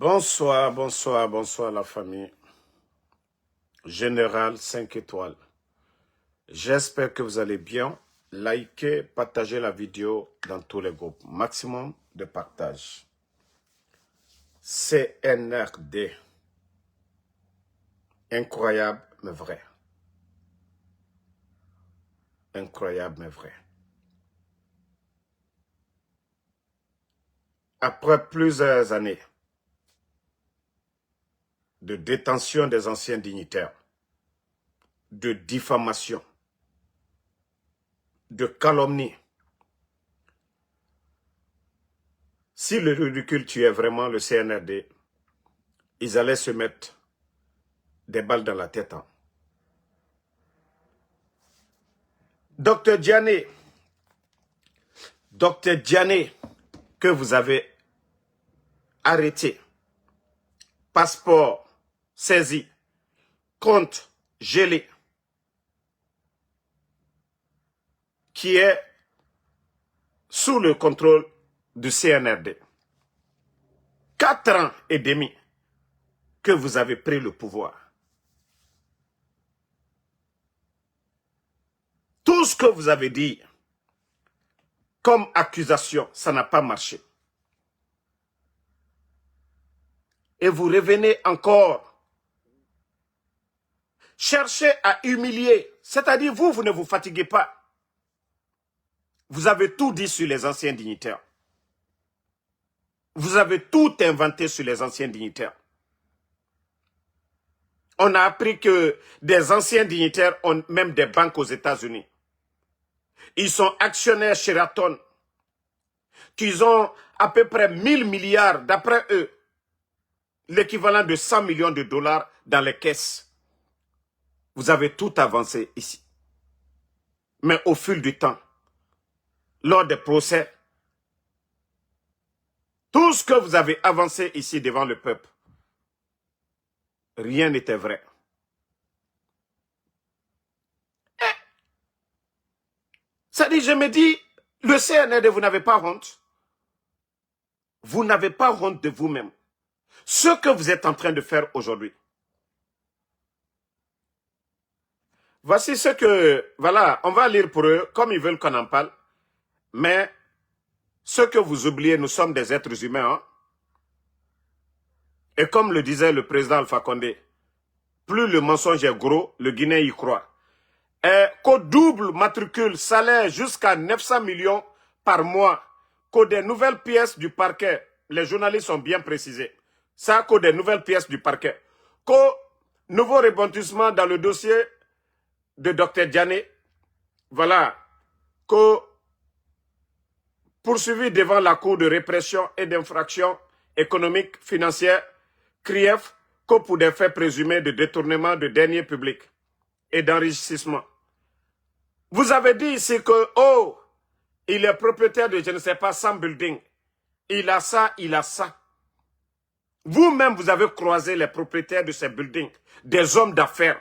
Bonsoir, bonsoir, bonsoir la famille. Général 5 étoiles. J'espère que vous allez bien. Likez, partagez la vidéo dans tous les groupes. Maximum de partage. CNRD. Incroyable mais vrai. Incroyable mais vrai. Après plusieurs années de détention des anciens dignitaires, de diffamation, de calomnie, si le ridicule tuait vraiment le CNRD, ils allaient se mettre des balles dans la tête. Docteur Diané, que vous avez arrêté, passeport saisi, compte gelé, qui est sous le contrôle du CNRD. 4 ans et demi que vous avez pris le pouvoir. Tout ce que vous avez dit comme accusation, ça n'a pas marché. Et vous revenez encore chercher à humilier. C'est-à-dire, vous ne vous fatiguez pas. Vous avez tout dit sur les anciens dignitaires. Vous avez tout inventé sur les anciens dignitaires. On a appris que des anciens dignitaires ont même des banques aux États-Unis. Ils sont actionnaires Sheraton, qu'ils ont à peu près 1000 milliards, d'après eux, l'équivalent de 100 millions de dollars dans les caisses. Vous avez tout avancé ici. Mais au fil du temps, lors des procès, tout ce que vous avez avancé ici devant le peuple, rien n'était vrai. Ça dit, je me dis, le CNRD, vous n'avez pas honte. Vous n'avez pas honte de vous-même. Ce que vous êtes en train de faire aujourd'hui. Voici ce que, voilà, on va lire pour eux, comme ils veulent qu'on en parle. Mais, ce que vous oubliez, nous sommes des êtres humains. Hein? Et comme le disait le président Alpha Condé, plus le mensonge est gros, le Guinéen y croit. Et qu'au double matricule salaire jusqu'à 900 millions par mois, qu'au des nouvelles pièces du parquet, les journalistes ont bien précisé, ça qu'au des nouvelles pièces du parquet, qu'au nouveau rebondissement dans le dossier de Dr Diané, voilà, qu'au poursuivi devant la Cour de répression et d'infraction économique, financière, CRIEF, qu'au pour des faits présumés de détournement de deniers publics et d'enrichissement. Vous avez dit ici que, oh, il est propriétaire de, je ne sais pas, 100 buildings. Il a ça, il a ça. Vous-même, vous avez croisé les propriétaires de ces buildings, des hommes d'affaires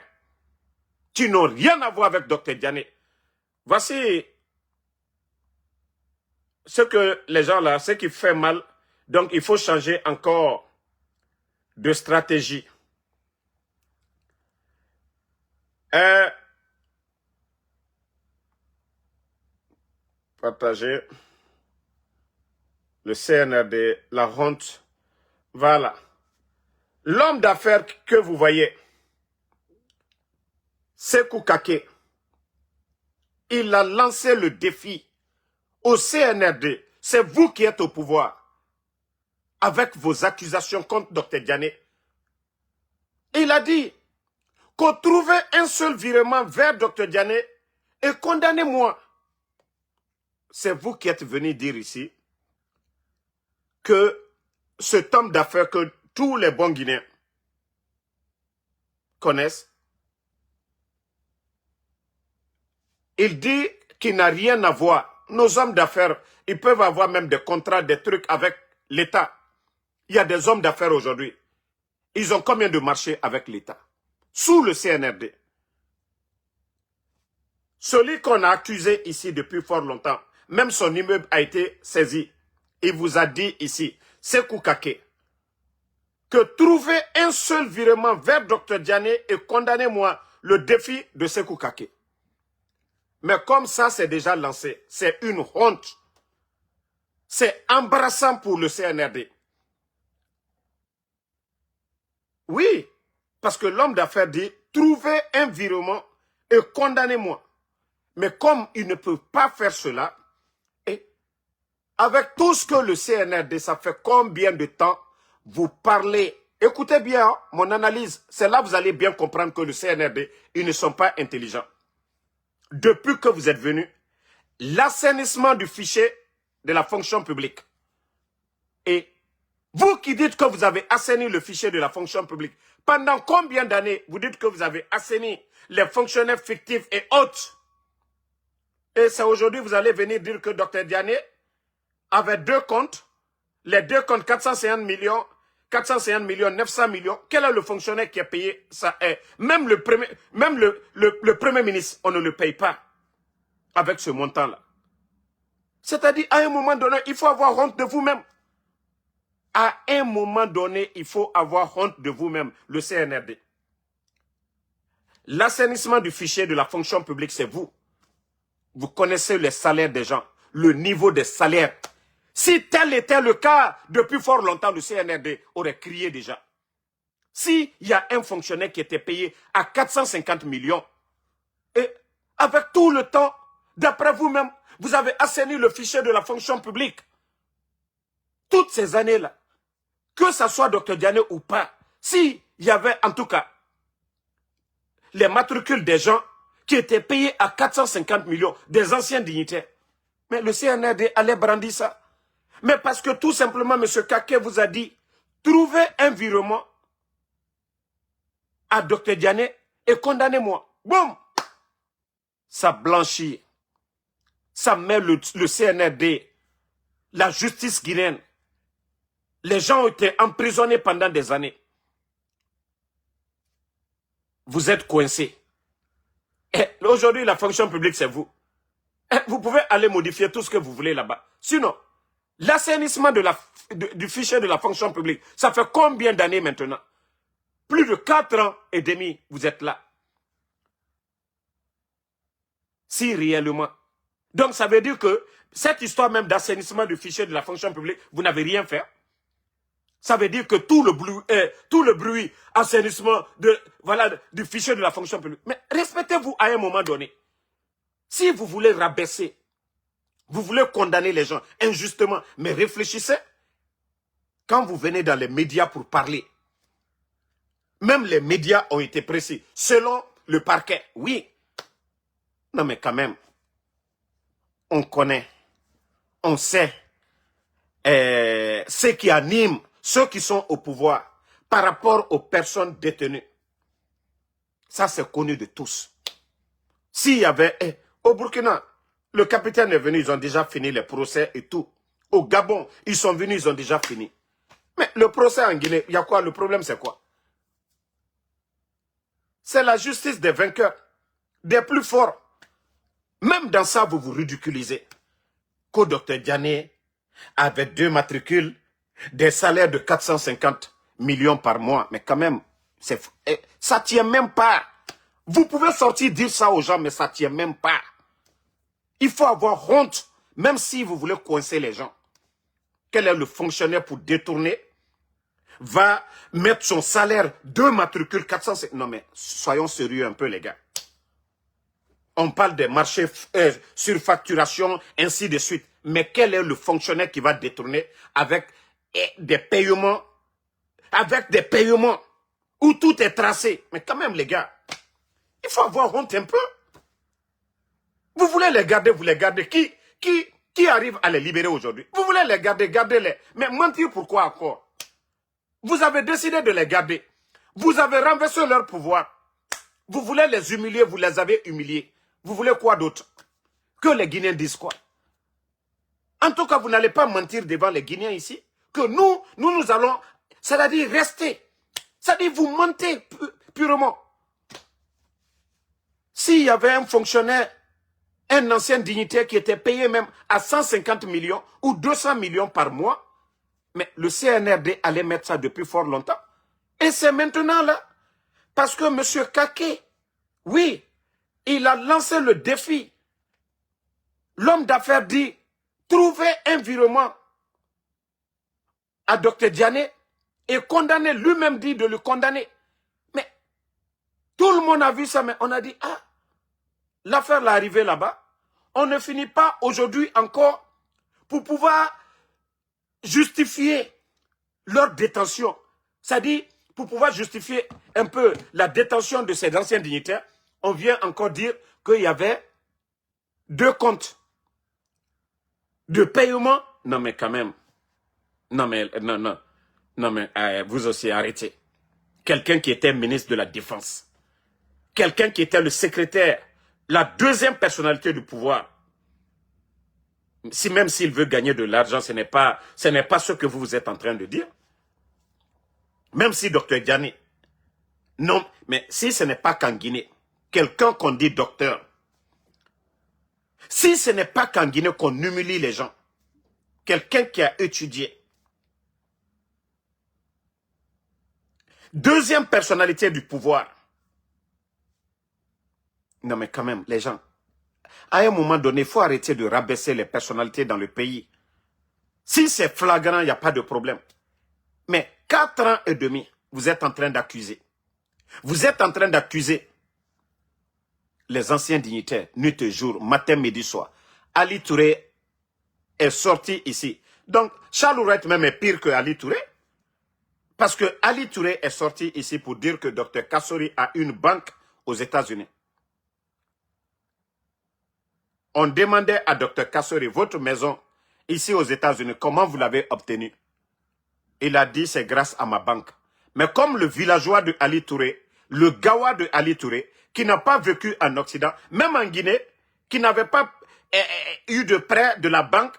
qui n'ont rien à voir avec Dr Diané. Voici ce que les gens là, ce qui fait mal. Donc, il faut changer encore de stratégie. Partager le CNRD, la honte. Voilà. L'homme d'affaires que vous voyez, Sekou Kake, il a lancé le défi au CNRD. C'est vous qui êtes au pouvoir avec vos accusations contre Dr Diané. Il a dit qu'on trouvait un seul virement vers Dr Diané et condamnez-moi. C'est vous qui êtes venu dire ici que cet homme d'affaires que tous les bons Guinéens connaissent, il dit qu'il n'a rien à voir. Nos hommes d'affaires, ils peuvent avoir même des contrats, des trucs avec l'État. Il y a des hommes d'affaires aujourd'hui. Ils ont combien de marchés avec l'État? Sous le CNRD. Celui qu'on a accusé ici depuis fort longtemps, même son immeuble a été saisi. Il vous a dit ici, Sekou Kake, que trouver un seul virement vers Dr Diané et condamnez-moi le défi de Sékou Kaké. Mais comme ça, c'est déjà lancé. C'est une honte. C'est embarrassant pour le CNRD. Oui, parce que l'homme d'affaires dit, trouvez un virement et condamnez-moi. Mais comme il ne peut pas faire cela, et avec tout ce que le CNRD, ça fait combien de temps vous parlez? Écoutez bien hein, mon analyse. C'est là que vous allez bien comprendre que le CNRD, ils ne sont pas intelligents. Depuis que vous êtes venus, l'assainissement du fichier de la fonction publique. Et vous qui dites que vous avez assaini le fichier de la fonction publique, pendant combien d'années vous dites que vous avez assaini les fonctionnaires fictifs et autres? Et c'est aujourd'hui que vous allez venir dire que Dr Diané avait deux comptes, les deux comptes 450 millions, 900 millions. Quel est le fonctionnaire qui a payé ça? Même le premier ministre, on ne le paye pas avec ce montant-là. C'est-à-dire, à un moment donné, il faut avoir honte de vous-même. À un moment donné, il faut avoir honte de vous-même, le CNRD. L'assainissement du fichier de la fonction publique, c'est vous. Vous connaissez les salaires des gens, le niveau des salaires. Si tel était le cas, depuis fort longtemps, le CNRD aurait crié déjà. S'il y a un fonctionnaire qui était payé à 450 millions, et avec tout le temps, d'après vous-même, vous avez assaini le fichier de la fonction publique. Toutes ces années-là, que ce soit Dr Diané ou pas, s'il y avait en tout cas les matricules des gens qui étaient payés à 450 millions, des anciens dignitaires, mais le CNRD allait brandir ça. Mais parce que tout simplement, M. Kaké vous a dit, trouvez un virement à Dr Diané et condamnez-moi. Boum! Ça blanchit. Ça met le CNRD, la justice guinéenne. Les gens ont été emprisonnés pendant des années. Vous êtes coincés. Et aujourd'hui, la fonction publique, c'est vous. Et vous pouvez aller modifier tout ce que vous voulez là-bas. Sinon, l'assainissement du fichier de la fonction publique, ça fait combien d'années maintenant? Plus de 4 ans et demi, vous êtes là. Si réellement. Donc, ça veut dire que cette histoire même d'assainissement du fichier de la fonction publique, vous n'avez rien fait. Ça veut dire que tout le bruit, assainissement du fichier de la fonction publique. Mais respectez-vous à un moment donné. Si vous voulez rabaisser, vous voulez condamner les gens injustement, mais réfléchissez. Quand vous venez dans les médias pour parler, même les médias ont été précis. Selon le parquet, oui. Non mais quand même, on connaît, on sait ce qui anime ceux qui sont au pouvoir par rapport aux personnes détenues. Ça, c'est connu de tous. S'il y avait... au Burkina, le capitaine est venu, ils ont déjà fini les procès et tout. Au Gabon, ils sont venus, ils ont déjà fini. Mais le procès en Guinée, il y a quoi? Le problème, c'est quoi? C'est la justice des vainqueurs, des plus forts. Même dans ça, vous vous ridiculisez. Que Dr Diané avait 2 matricules, des salaires de 450 millions par mois. Mais quand même, ça ne tient même pas. Vous pouvez sortir dire ça aux gens, mais ça ne tient même pas. Il faut avoir honte, même si vous voulez coincer les gens. Quel est le fonctionnaire pour détourner? Va mettre son salaire 2 matricules 450... Non mais, soyons sérieux un peu les gars. On parle des marchés surfacturation, ainsi de suite. Mais quel est le fonctionnaire qui va détourner avec des paiements où tout est tracé? Mais quand même, les gars, il faut avoir honte un peu. Vous voulez les garder, vous les gardez. Qui arrive à les libérer aujourd'hui? Vous voulez les garder, gardez-les. Mais mentir pourquoi encore? Vous avez décidé de les garder. Vous avez renversé leur pouvoir. Vous voulez les humilier, vous les avez humiliés. Vous voulez quoi d'autre? Que les Guinéens disent quoi? En tout cas, vous n'allez pas mentir devant les Guinéens ici. Que nous allons, c'est-à-dire rester. C'est-à-dire vous mentez purement. S'il y avait un fonctionnaire, un ancien dignitaire qui était payé même à 150 millions ou 200 millions par mois, Mais le CNRD allait mettre ça depuis fort longtemps. Et c'est maintenant là. Parce que M. Kake, oui, il a lancé le défi. L'homme d'affaires dit, trouvez un virement à Dr Diané et condamner, lui-même dit de le condamner. Mais tout le monde a vu ça, mais on a dit, ah, l'affaire l'est arrivée là-bas. On ne finit pas aujourd'hui encore pour pouvoir justifier leur détention. C'est-à-dire, pour pouvoir justifier un peu la détention de ces anciens dignitaires, on vient encore dire qu'il y avait 2 comptes de paiement. Non mais quand même, non mais, vous aussi arrêtez. Quelqu'un qui était ministre de la Défense, quelqu'un qui était le secrétaire, la 2e personnalité du pouvoir, même s'il veut gagner de l'argent, ce n'est pas ce que vous êtes en train de dire. Même si Dr Diané, non, mais si ce n'est pas qu'en Guinée, quelqu'un qu'on dit docteur, si ce n'est pas qu'en Guinée qu'on humilie les gens, quelqu'un qui a étudié, 2e personnalité du pouvoir, non mais quand même, les gens, à un moment donné, il faut arrêter de rabaisser les personnalités dans le pays. Si c'est flagrant, il n'y a pas de problème. Mais 4 ans et demi, vous êtes en train d'accuser. Vous êtes en train d'accuser les anciens dignitaires, nuit et jour, matin, midi, soir. Ali Touré est sorti ici. Donc, Charles Ourette même est pire que Ali Touré. Parce que Ali Touré est sorti ici pour dire que Dr Kassori a une banque aux États-Unis. On demandait à Dr Kassori, votre maison ici aux États-Unis, comment vous l'avez obtenue? Il a dit, c'est grâce à ma banque. Mais comme le villageois de Ali Touré, le gawa de Ali Touré, qui n'a pas vécu en Occident, même en Guinée, qui n'avait pas eu de prêt de la banque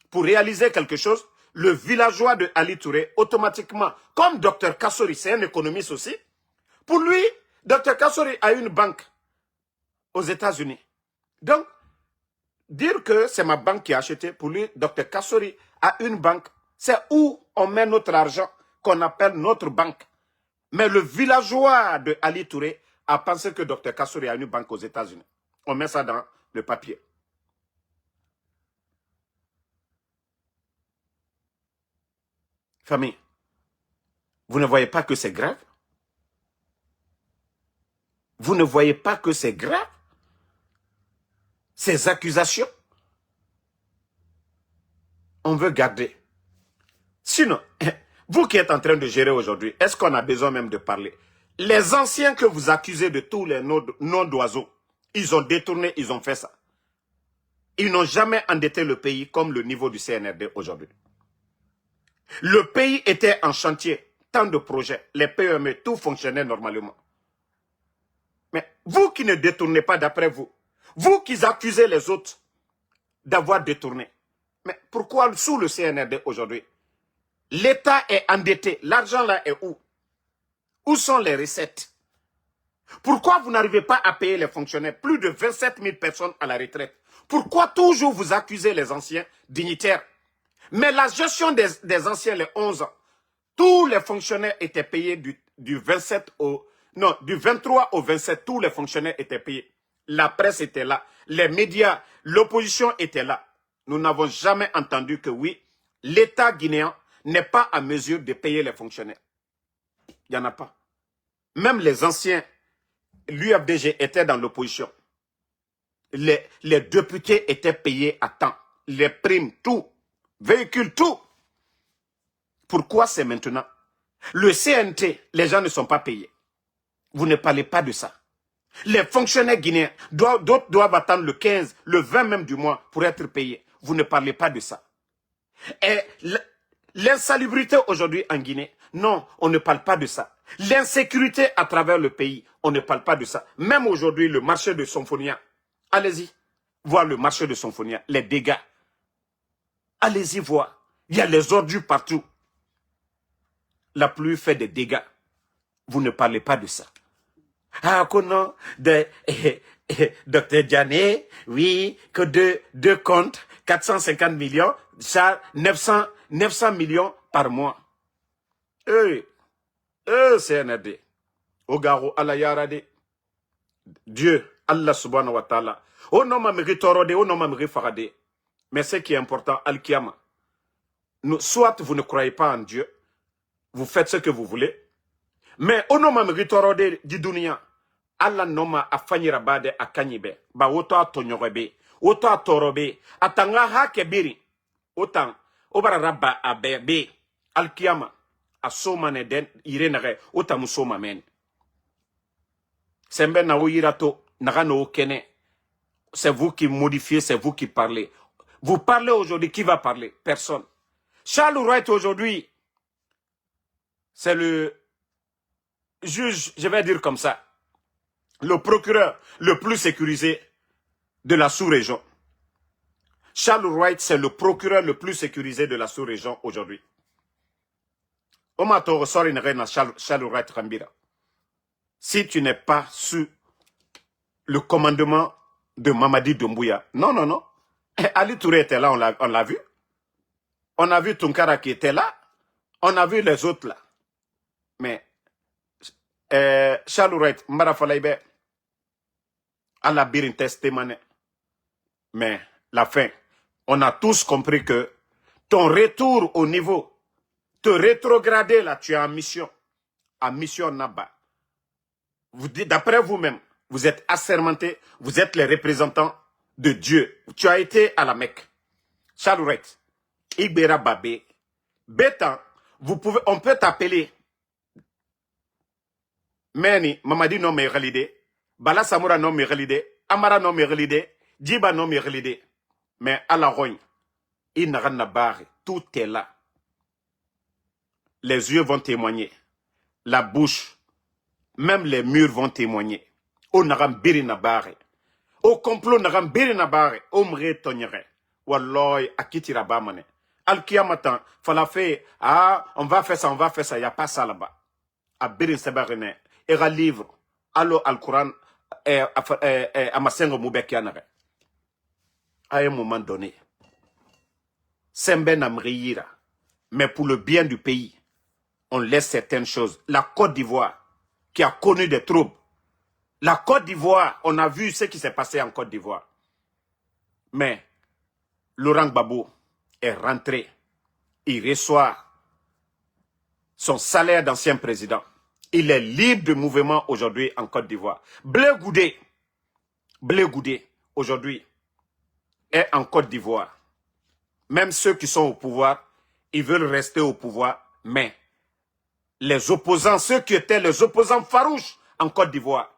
pour réaliser quelque chose, le villageois de Ali Touré, automatiquement, comme Dr Kassori, c'est un économiste aussi, pour lui, Dr Kassori a une banque aux États-Unis. Donc, dire que c'est ma banque qui a acheté, pour lui, Dr Kassori a une banque. C'est où on met notre argent qu'on appelle notre banque. Mais le villageois de Ali Touré a pensé que Dr Kassori a une banque aux États-Unis. On met ça dans le papier. Famille, vous ne voyez pas que c'est grave? Vous ne voyez pas que c'est grave? Ces accusations, on veut garder. Sinon, vous qui êtes en train de gérer aujourd'hui, est-ce qu'on a besoin même de parler? Les anciens que vous accusez de tous les noms d'oiseaux, ils ont détourné, ils ont fait ça. Ils n'ont jamais endetté le pays comme le niveau du CNRD aujourd'hui. Le pays était en chantier, tant de projets, les PME, tout fonctionnait normalement. Mais vous qui ne détournez pas d'après vous, vous qui accusez les autres d'avoir détourné, mais pourquoi sous le CNRD aujourd'hui, l'État est endetté, l'argent là est où? Où sont les recettes? Pourquoi vous n'arrivez pas à payer les fonctionnaires? Plus de 27 000 personnes à la retraite. Pourquoi toujours vous accusez les anciens dignitaires? Mais la gestion des anciens, les 11 ans, tous les fonctionnaires étaient payés du 27 au... Non, du 23 au 27, tous les fonctionnaires étaient payés. La presse était là, les médias, l'opposition était là. Nous n'avons jamais entendu que oui, l'État guinéen n'est pas à mesure de payer les fonctionnaires. Il n'y en a pas. Même les anciens, l'UFDG était dans l'opposition. Les députés étaient payés à temps. Les primes, tout. Véhicules, tout. Pourquoi c'est maintenant? Le CNT, les gens ne sont pas payés. Vous ne parlez pas de ça. Les fonctionnaires guinéens, d'autres doivent attendre le 15, le 20 même du mois pour être payés. Vous ne parlez pas de ça. Et l'insalubrité aujourd'hui en Guinée, non, on ne parle pas de ça. L'insécurité à travers le pays, on ne parle pas de ça. Même aujourd'hui, le marché de Symphonia, allez-y, voir le marché de Symphonia, les dégâts. Allez-y voir, il y a les ordures partout. La pluie fait des dégâts. Vous ne parlez pas de ça. Ah, que non, Dr Diané, oui, que deux comptes, 450 millions, ça, 900 millions par mois. CNRD. Ogaro Allah yarade. Dieu, Allah subhanahu wa ta'ala. Oh non, ma mérite torode, oh non, ma mérite farade. Mais ce qui est important, Al-Kiyama. Soit vous ne croyez pas en Dieu, vous faites ce que vous voulez. Mais oh non, ma mérite torode, di dunia. Allah noma afanyira bade akanyibe. Ba woto atonyorebe. Woto atorobe. Atanga hakebiri. Autant. Obara rabba abebe. Al-Kiyama. Asoma ne den irenare. Autant musoma men. Sembe na oyirato. Naga no okene. C'est vous qui modifiez, c'est vous qui parlez. Vous parlez aujourd'hui, qui va parler? Personne. Charles Wright aujourd'hui, c'est le juge, je vais dire comme ça, le procureur le plus sécurisé de la sous-région. Charles Wright, c'est le procureur le plus sécurisé de la sous-région aujourd'hui. Charles Wright Rambira. Si tu n'es pas sous le commandement de Mamadi Doumbouya, non, non, non. Ali Touré était là, on l'a vu. On a vu Tunkara qui était là. On a vu les autres là. Mais Charles Wright, Mbara Falaïbe, Allah Birin Testemane. Mais la fin, on a tous compris que ton retour au niveau, te rétrograder là, tu es en mission. En mission Naba. D'après vous-même, vous êtes assermentés, vous êtes les représentants de Dieu. Tu as été à la Mecque. Charles Wright, Igbera Babé, Bétan, on peut t'appeler Meni, Mamadi non me relide, Bala Samoura non me relide, Amara non me relide, Djiba non me relide. Mais à la rogne, il n'a rien à barrer. Tout est là. Les yeux vont témoigner. La bouche, même les murs vont témoigner. On n'a rien à barrer. Au complot n'a rien à barrer. On me tonnerait. Walloy, akitira bamane. Al-Kiyamatan, fala fait, on va faire ça, il n'y a pas ça là-bas. A birin sebarene, era livre, allo al-Quran, à masengo moubekianare. À un moment donné, Semben amriyira, mais pour le bien du pays, on laisse certaines choses. La Côte d'Ivoire, qui a connu des troubles. La Côte d'Ivoire, on a vu ce qui s'est passé en Côte d'Ivoire. Mais, Laurent Gbagbo est rentré. Il reçoit son salaire d'ancien président. Il est libre de mouvement aujourd'hui en Côte d'Ivoire. Blé Goudé, aujourd'hui, est en Côte d'Ivoire. Même ceux qui sont au pouvoir, ils veulent rester au pouvoir, mais les opposants, ceux qui étaient les opposants farouches en Côte d'Ivoire,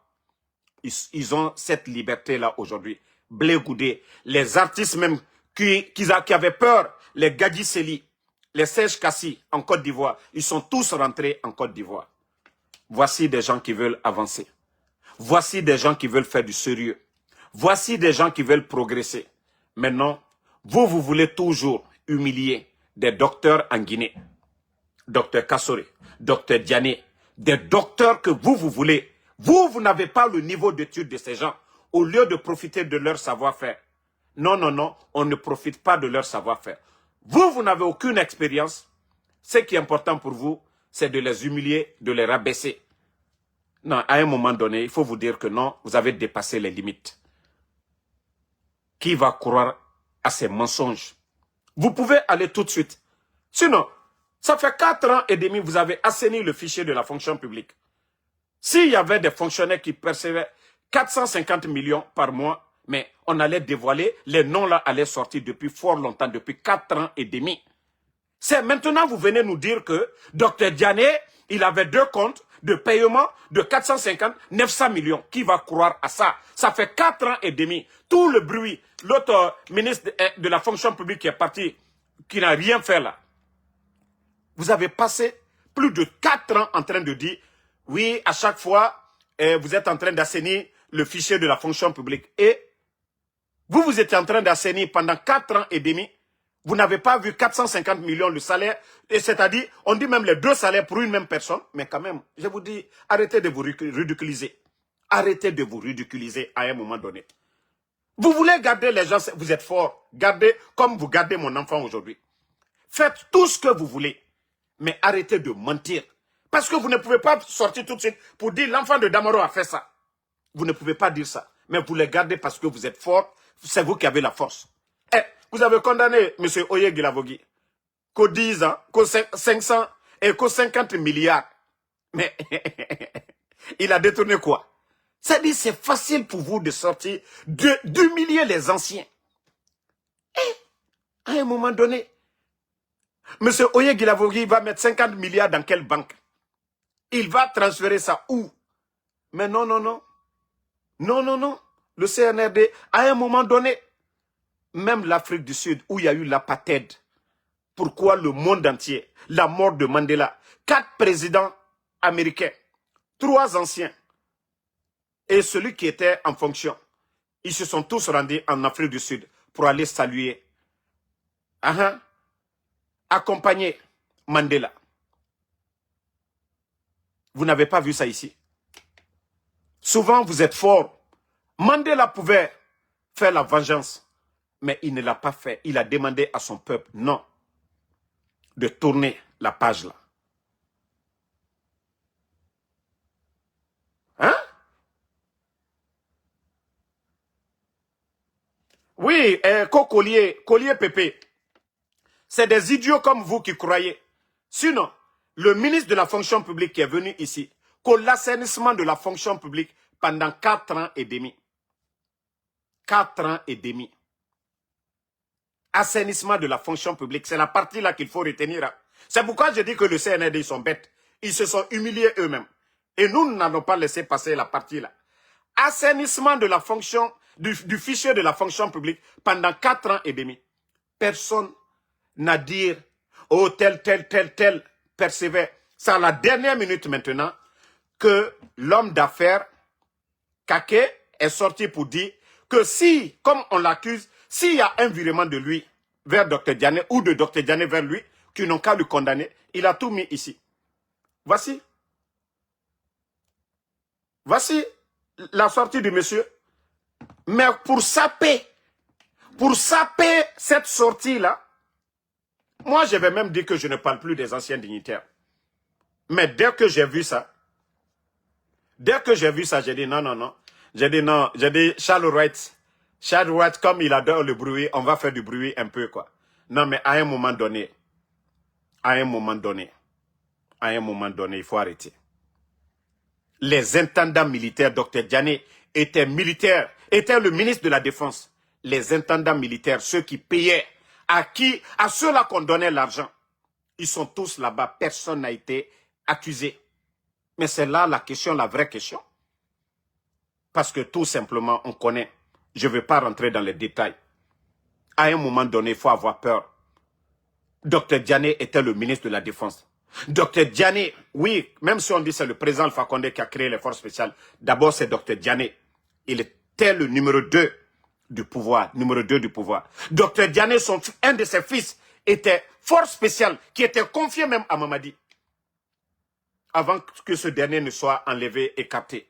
ils ont cette liberté-là aujourd'hui. Blé Goudé, les artistes même qui avaient peur, les Gadji Seli, les Serge Kassi en Côte d'Ivoire, ils sont tous rentrés en Côte d'Ivoire. Voici des gens qui veulent avancer. Voici des gens qui veulent faire du sérieux. Voici des gens qui veulent progresser. Maintenant, vous voulez toujours humilier des docteurs en Guinée. Docteur Kassore, docteur Diané, des docteurs que vous voulez. Vous n'avez pas le niveau d'étude de ces gens. Au lieu de profiter de leur savoir-faire. Non, non, non, on ne profite pas de leur savoir-faire. Vous n'avez aucune expérience. Ce qui est important pour vous, c'est de les humilier, de les rabaisser. Non, à un moment donné, il faut vous dire que non, vous avez dépassé les limites. Qui va croire à ces mensonges? Vous pouvez aller tout de suite. Sinon, ça fait 4 ans et demi, vous avez assaini le fichier de la fonction publique. S'il y avait des fonctionnaires qui percevaient 450 millions par mois, mais on allait dévoiler, les noms-là allaient sortir depuis fort longtemps, depuis 4 ans et demi. C'est maintenant, vous venez nous dire que Dr Diané, il avait 2 comptes de paiement de 450, 900 millions. Qui va croire à ça? Ça fait 4 ans et demi. Tout le bruit, l'autre ministre de la fonction publique qui est parti, qui n'a rien fait là. Vous avez passé plus de 4 ans en train de dire, oui, à chaque fois, vous êtes en train d'assainir le fichier de la fonction publique. Et vous étiez en train d'assainir pendant 4 ans et demi. Vous n'avez pas vu 450 millions le salaire. C'est-à-dire, on dit même les 2 salaires pour une même personne. Mais quand même, je vous dis, arrêtez de vous ridiculiser. Arrêtez de vous ridiculiser à un moment donné. Vous voulez garder les gens, vous êtes fort. Gardez comme vous gardez mon enfant aujourd'hui. Faites tout ce que vous voulez. Mais arrêtez de mentir. Parce que vous ne pouvez pas sortir tout de suite pour dire l'enfant de Damaro a fait ça. Vous ne pouvez pas dire ça. Mais vous les gardez parce que vous êtes fort. C'est vous qui avez la force. Eh, vous avez condamné M. Oye Gilavogui. Qu'au 10 ans, qu'au 500 et qu'au 50 milliards. Mais il a détourné quoi? C'est-à-dire c'est facile pour vous de sortir, d'humilier les anciens. Et à un moment donné, M. Oye Gilavogui va mettre 50 milliards dans quelle banque? Il va transférer ça où? Mais non, non, non. Non, non, non. Le CNRD, à un moment donné, même l'Afrique du Sud, où il y a eu l'apartheid, pourquoi le monde entier, la mort de Mandela, 4 présidents américains, 3 anciens, et celui qui était en fonction, ils se sont tous rendus en Afrique du Sud pour aller saluer, accompagner Mandela. Vous n'avez pas vu ça ici? Souvent, vous êtes forts. Mandela pouvait faire la vengeance, mais il ne l'a pas fait. Il a demandé à son peuple, non, de tourner la page là. Hein? Oui, Collier Pépé. C'est des idiots comme vous qui croyez. Sinon, le ministre de la fonction publique qui est venu ici, que l'assainissement de la fonction publique pendant 4 ans et demi. 4 ans et demi. Assainissement de la fonction publique, c'est la partie là qu'il faut retenir. C'est pourquoi je dis que le CNRD, ils sont bêtes. Ils se sont humiliés eux-mêmes. Et nous n'allons pas laisser passer la partie là. Assainissement de la fonction, du fichier de la fonction publique pendant 4 ans et demi. Personne n'a dit, oh tel persévère. C'est à la dernière minute maintenant que l'homme d'affaires, Kake, est sorti pour dire que si, comme on l'accuse, s'il y a un virement de lui vers Dr Diané ou de Dr Diané vers lui, qui n'ont qu'à le condamner, il a tout mis ici. Voici. Voici la sortie du monsieur. Mais pour saper cette sortie-là, moi je vais même dire que je ne parle plus des anciens dignitaires. Mais dès que j'ai vu ça, j'ai dit non, non, non. J'ai dit non, j'ai dit Charles Wright, comme il adore le bruit, on va faire du bruit un peu, quoi. Non, mais à un moment donné, il faut arrêter. Les intendants militaires, Dr Diané, était le ministre de la Défense. Les intendants militaires, ceux qui payaient, à ceux-là qu'on donnait l'argent, ils sont tous là-bas, personne n'a été accusé. Mais c'est là la question, la vraie question. Parce que tout simplement, on connaît. Je ne vais pas rentrer dans les détails. À un moment donné, il faut avoir peur. Dr Diané était le ministre de la Défense. Dr Diané, oui, même si on dit c'est le président Alpha Condé qui a créé les forces spéciales, d'abord c'est Dr Diané. Il était le numéro 2 du pouvoir. Dr Diané, un de ses fils, était force spéciale, qui était confié même à Mamadi, avant que ce dernier ne soit enlevé et capté.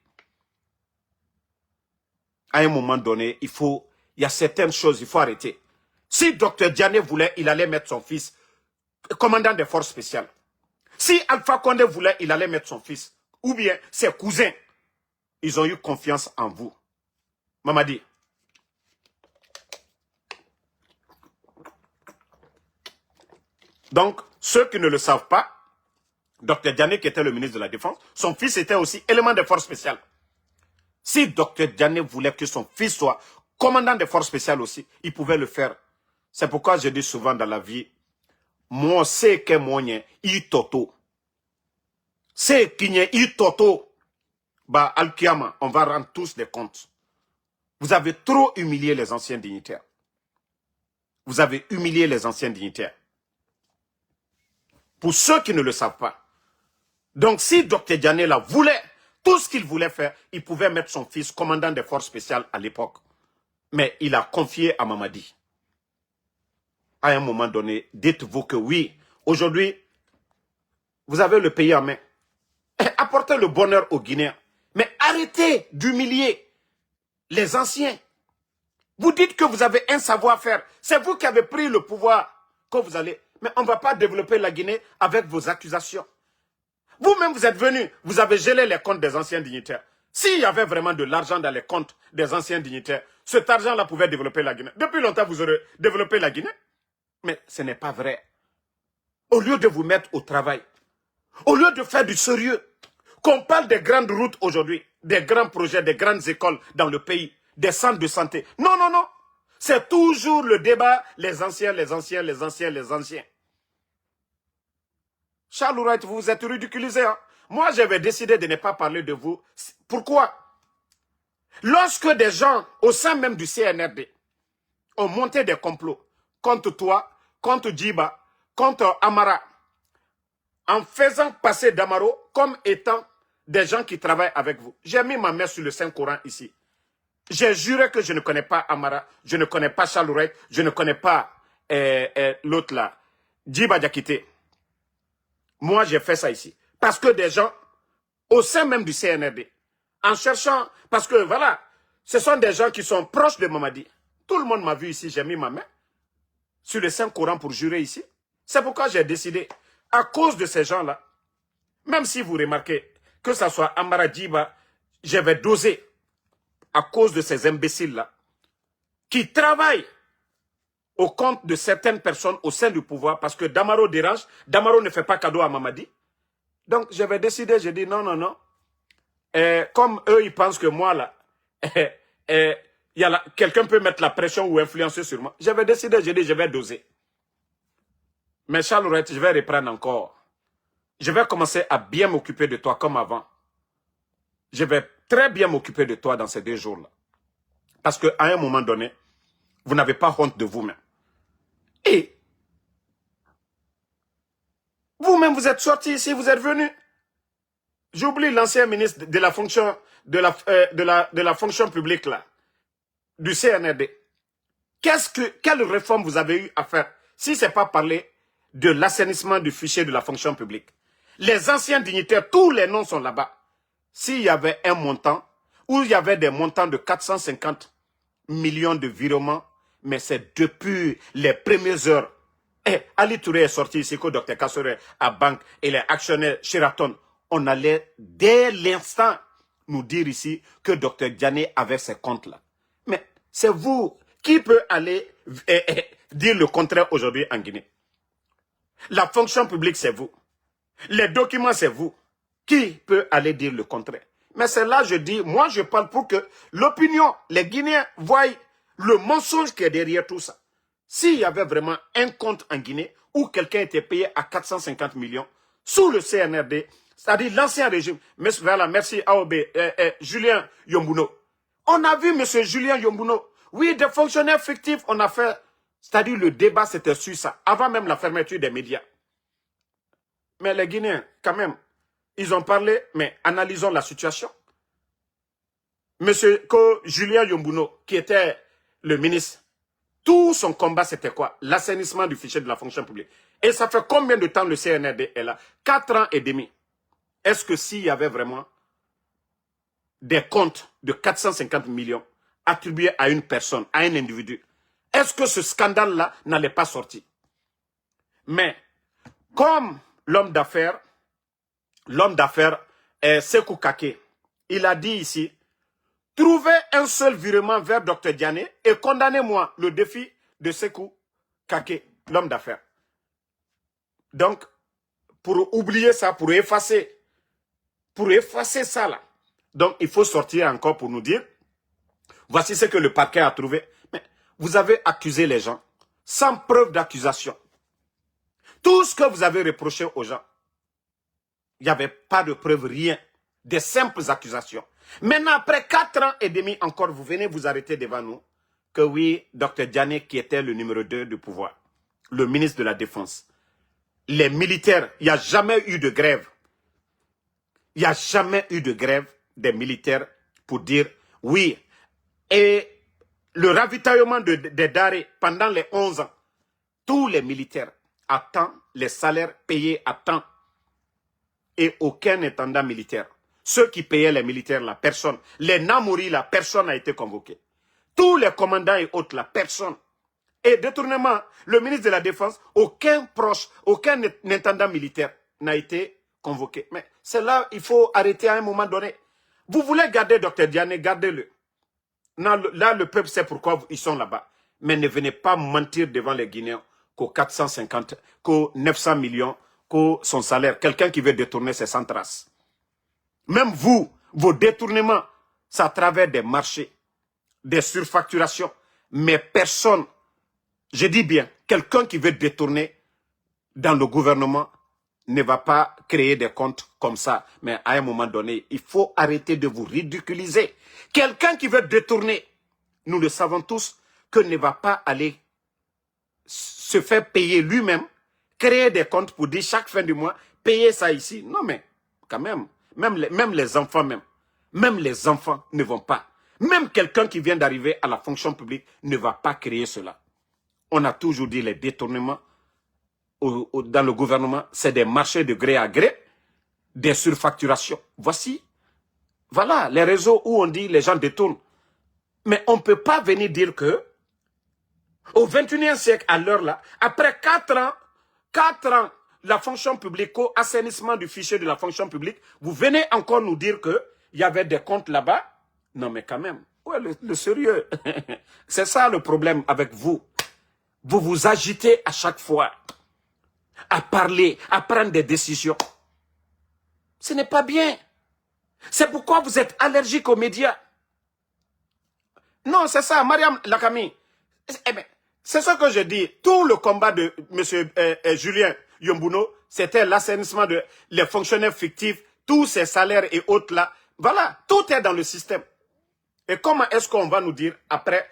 À un moment donné, il y a certaines choses, il faut arrêter. Si Dr Diané voulait, il allait mettre son fils commandant des forces spéciales. Si Alpha Condé voulait, il allait mettre son fils. Ou bien ses cousins. Ils ont eu confiance en vous. Mamadi. Donc, ceux qui ne le savent pas, Dr Diané, qui était le ministre de la Défense, son fils était aussi élément des forces spéciales. Si Dr Diané voulait que son fils soit commandant des forces spéciales aussi, il pouvait le faire. C'est pourquoi je dis souvent dans la vie, moi, c'est que moi, il toto. C'est qu'il y a il toto. Bah, Al-Kiyama, on va rendre tous des comptes. Vous avez trop humilié les anciens dignitaires. Vous avez humilié les anciens dignitaires. Pour ceux qui ne le savent pas. Donc, si Dr Diané là voulait, tout ce qu'il voulait faire, il pouvait mettre son fils commandant des forces spéciales à l'époque. Mais il a confié à Mamadi. À un moment donné, dites-vous que oui, aujourd'hui, vous avez le pays en main. Apportez le bonheur aux Guinéens. Mais arrêtez d'humilier les anciens. Vous dites que vous avez un savoir-faire. C'est vous qui avez pris le pouvoir. Que vous allez... Mais on ne va pas développer la Guinée avec vos accusations. Vous-même, vous êtes venus, vous avez gelé les comptes des anciens dignitaires. S'il y avait vraiment de l'argent dans les comptes des anciens dignitaires, cet argent-là pouvait développer la Guinée. Depuis longtemps, vous aurez développé la Guinée. Mais ce n'est pas vrai. Au lieu de vous mettre au travail, au lieu de faire du sérieux, qu'on parle des grandes routes aujourd'hui, des grands projets, des grandes écoles dans le pays, des centres de santé. Non, non, non. C'est toujours le débat, les anciens, les anciens, les anciens, les anciens. Charles Wright, vous vous êtes ridiculisé. Hein? Moi, j'avais décidé de ne pas parler de vous. Pourquoi? Lorsque des gens, au sein même du CNRD, ont monté des complots contre toi, contre Djiba, contre Amara, en faisant passer Damaro comme étant des gens qui travaillent avec vous. J'ai mis ma main sur le Saint-Coran ici. J'ai juré que je ne connais pas Amara, je ne connais pas Charles Wright, je ne connais pas l'autre là, Djiba Diakité. Moi, j'ai fait ça ici. Parce que des gens, au sein même du CNRD, en cherchant, parce que voilà, ce sont des gens qui sont proches de Mamadi. Tout le monde m'a vu ici, j'ai mis ma main sur le Saint-Coran pour jurer ici. C'est pourquoi j'ai décidé, à cause de ces gens-là, même si vous remarquez que ce soit Amara Djiba, j'avais dosé à cause de ces imbéciles-là, qui travaillent au compte de certaines personnes au sein du pouvoir, parce que Damaro dérange, Damaro ne fait pas cadeau à Mamadi. Donc j'avais décidé, j'ai dit non, non, non. Comme eux, ils pensent que moi, là, quelqu'un peut mettre la pression ou influencer sur moi. J'avais décidé, j'ai dit, je vais doser. Mais Charles Wright, je vais reprendre encore. Je vais commencer à bien m'occuper de toi comme avant. Je vais très bien m'occuper de toi dans ces 2 jours-là. Parce qu'à un moment donné, vous n'avez pas honte de vous-même. Et vous-même, vous êtes sorti ici, vous êtes venu. J'oublie l'ancien ministre de la fonction de la fonction publique là, du CNRD. Quelle réforme vous avez eu à faire si ce n'est pas parler de l'assainissement du fichier de la fonction publique? Les anciens dignitaires, tous les noms sont là-bas. S'il y avait un montant, ou il y avait des montants de 450 millions de virements, mais c'est depuis les premières heures. Ali Touré est sorti ici, que Dr Kassore à banque et les actionnaires Sheraton. On allait dès l'instant nous dire ici que Dr Diané avait ces comptes-là. Mais c'est vous qui peut aller dire le contraire aujourd'hui en Guinée. La fonction publique, c'est vous. Les documents, c'est vous. Qui peut aller dire le contraire? Mais c'est là, je dis, moi, je parle pour que l'opinion, les Guinéens voient le mensonge qui est derrière tout ça. S'il y avait vraiment un compte en Guinée où quelqu'un était payé à 450 millions sous le CNRD, c'est-à-dire l'ancien régime, voilà, merci AOB, Julien Yombuno. On a vu M. Julien Yombuno. Oui, des fonctionnaires fictifs, on a fait, c'est-à-dire le débat, c'était sur ça, avant même la fermeture des médias. Mais les Guinéens, quand même, ils ont parlé, mais analysons la situation. Monsieur Julien Yombuno, qui était le ministre, tout son combat, c'était quoi? L'assainissement du fichier de la fonction publique. Et ça fait combien de temps le CNRD est là? 4 ans et demi. Est-ce que s'il y avait vraiment des comptes de 450 millions attribués à une personne, à un individu, est-ce que ce scandale-là n'allait pas sortir? Mais, comme l'homme d'affaires Sekou Kake, il a dit ici, trouvez un seul virement vers Dr Diané et condamnez-moi le défi de Sekou Kake, l'homme d'affaires. Donc, pour oublier ça, pour effacer ça là, donc il faut sortir encore pour nous dire, voici ce que le parquet a trouvé. Mais vous avez accusé les gens sans preuve d'accusation. Tout ce que vous avez reproché aux gens, il n'y avait pas de preuve, rien. Des simples accusations. Maintenant, après 4 ans et demi encore, vous venez vous arrêter devant nous que oui, Dr Diané qui était le numéro 2 du pouvoir, le ministre de la Défense, les militaires, il n'y a jamais eu de grève. Il n'y a jamais eu de grève des militaires pour dire oui. Et le ravitaillement des denrées pendant les 11 ans, tous les militaires attendent les salaires payés à temps. Et aucun intendant militaire. Ceux qui payaient les militaires, la personne. Les Namouri, la personne n'a été convoquée. Tous les commandants et autres, la personne. Et détournement, le ministre de la Défense, aucun proche, aucun intendant militaire n'a été convoqué. Mais c'est là, il faut arrêter à un moment donné. Vous voulez garder Dr Diané, gardez-le. Là, le peuple sait pourquoi ils sont là-bas. Mais ne venez pas mentir devant les Guinéens qu'aux 450, qu'aux 900 millions, qu'au son salaire. Quelqu'un qui veut détourner, c'est sans trace. Même vous, vos détournements, c'est à travers des marchés, des surfacturations. Mais personne, je dis bien, quelqu'un qui veut détourner dans le gouvernement ne va pas créer des comptes comme ça. Mais à un moment donné, il faut arrêter de vous ridiculiser. Quelqu'un qui veut détourner, nous le savons tous, que ne va pas aller se faire payer lui-même, créer des comptes pour dire chaque fin du mois, payer ça ici. Non mais, quand même, même les enfants même les enfants ne vont pas. Même quelqu'un qui vient d'arriver à la fonction publique ne va pas créer cela. On a toujours dit les détournements dans le gouvernement, c'est des marchés de gré à gré, des surfacturations. Voici, voilà les réseaux où on dit les gens détournent. Mais on ne peut pas venir dire que au 21e siècle, à l'heure là, après 4 ans, la fonction publique, au assainissement du fichier de la fonction publique, vous venez encore nous dire qu'il y avait des comptes là-bas. Non mais quand même, ouais, le sérieux. C'est ça le problème avec vous. Vous vous agitez à chaque fois à parler, à prendre des décisions. Ce n'est pas bien. C'est pourquoi vous êtes allergique aux médias. Non, c'est ça, Mariam Lakami. Eh bien, c'est ce que je dis. Tout le combat de M. Julien Yombuno, c'était l'assainissement de les fonctionnaires fictifs, tous ces salaires et autres là. Voilà, tout est dans le système. Et comment est-ce qu'on va nous dire, après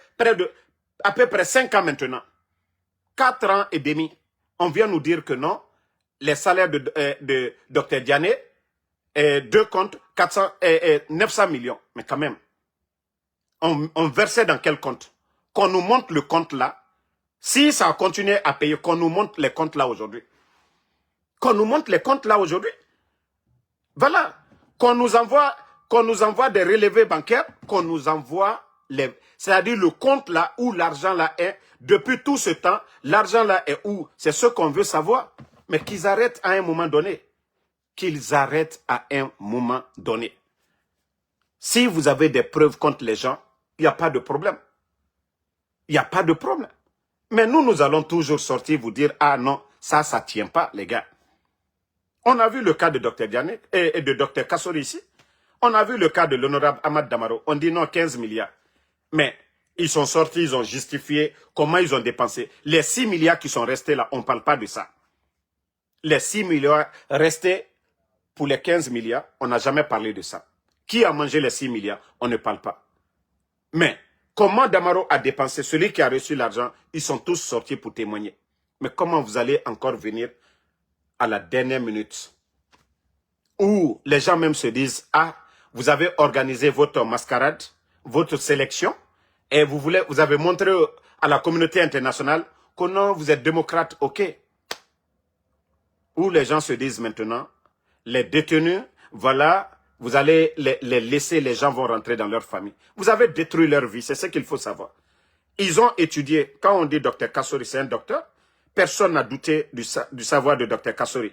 à peu près 5 ans maintenant, 4 ans et demi, on vient nous dire que non, les salaires de Dr Diané, deux comptes, 900 millions. Mais quand même, on versait dans quel compte? Qu'on nous montre le compte là. Si ça a continué à payer, qu'on nous montre les comptes là aujourd'hui. Qu'on nous montre les comptes là aujourd'hui. Voilà. Qu'on nous envoie des relevés bancaires, qu'on nous envoie c'est-à-dire le compte là où l'argent là est. Depuis tout ce temps, l'argent là est où? C'est ce qu'on veut savoir. Mais qu'ils arrêtent à un moment donné. Qu'ils arrêtent à un moment donné. Si vous avez des preuves contre les gens, il n'y a pas de problème. Il n'y a pas de problème. Mais nous allons toujours sortir vous dire, ah non, ça ne tient pas, les gars. On a vu le cas de Dr Diané et de Dr Kassori ici. On a vu le cas de l'honorable Ahmad Damaro. On dit non, 15 milliards. Mais ils sont sortis, ils ont justifié comment ils ont dépensé. Les 6 milliards qui sont restés là, on ne parle pas de ça. Les 6 milliards restés pour les 15 milliards, on n'a jamais parlé de ça. Qui a mangé les 6 milliards? On ne parle pas. Mais comment Damaro a dépensé, celui qui a reçu l'argent, ils sont tous sortis pour témoigner. Mais comment vous allez encore venir à la dernière minute où les gens même se disent, ah, vous avez organisé votre mascarade, votre sélection, et vous avez montré à la communauté internationale que non, vous êtes démocrate, ok. Où les gens se disent maintenant, les détenus, voilà, vous allez les laisser, les gens vont rentrer dans leur famille. Vous avez détruit leur vie, c'est ce qu'il faut savoir. Ils ont étudié, quand on dit Dr Kassori, c'est un docteur, personne n'a douté du savoir de Dr Kassori,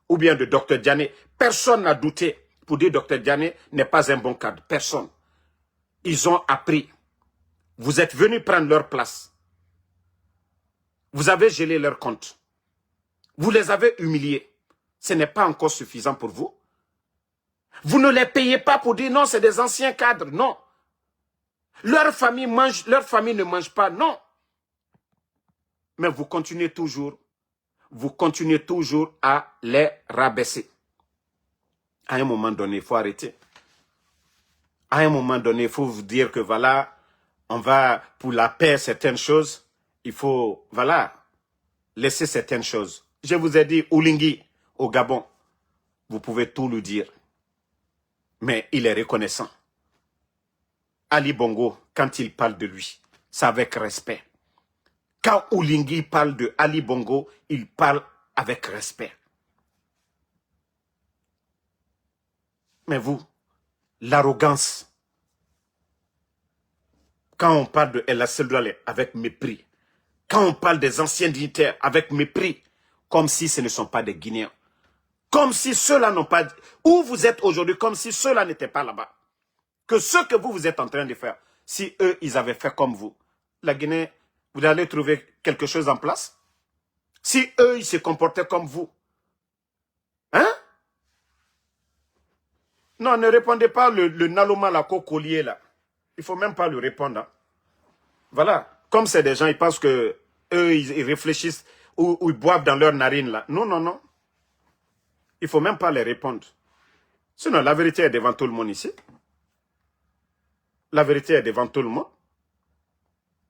ou bien de Dr Diané. Personne n'a douté pour dire Dr Diané n'est pas un bon cadre, personne. Ils ont appris. Vous êtes venus prendre leur place. Vous avez gelé leur compte. Vous les avez humiliés. Ce n'est pas encore suffisant pour vous. Vous ne les payez pas pour dire non, c'est des anciens cadres. Non. Leur famille ne mange pas. Non. Mais vous continuez toujours à les rabaisser. À un moment donné, il faut arrêter. À un moment donné, il faut vous dire que voilà, on va, pour la paix, certaines choses, il faut, voilà, laisser certaines choses. Je vous ai dit, Oulingui, au Gabon, vous pouvez tout lui dire. Mais il est reconnaissant. Ali Bongo, quand il parle de lui, c'est avec respect. Quand Oulingui parle de Ali Bongo, il parle avec respect. Mais vous, l'arrogance, quand on parle de El Asseldouale avec mépris, Quand on parle des anciens dignitaires avec mépris, comme si ce ne sont pas des Guinéens. Comme si ceux-là n'ont pas... Où vous êtes aujourd'hui, comme si ceux-là n'étaient pas là-bas. Que ce que vous êtes en train de faire, si eux, ils avaient fait comme vous, la Guinée, vous allez trouver quelque chose en place? Si eux, ils se comportaient comme vous. Hein? Non, ne répondez pas le Naloma, la collier là. Il ne faut même pas lui répondre. Hein. Voilà. Comme c'est des gens, ils pensent que eux, ils réfléchissent ou ils boivent dans leur narine là. Non, non, non. Il ne faut même pas les répondre. Sinon, la vérité est devant tout le monde ici. La vérité est devant tout le monde.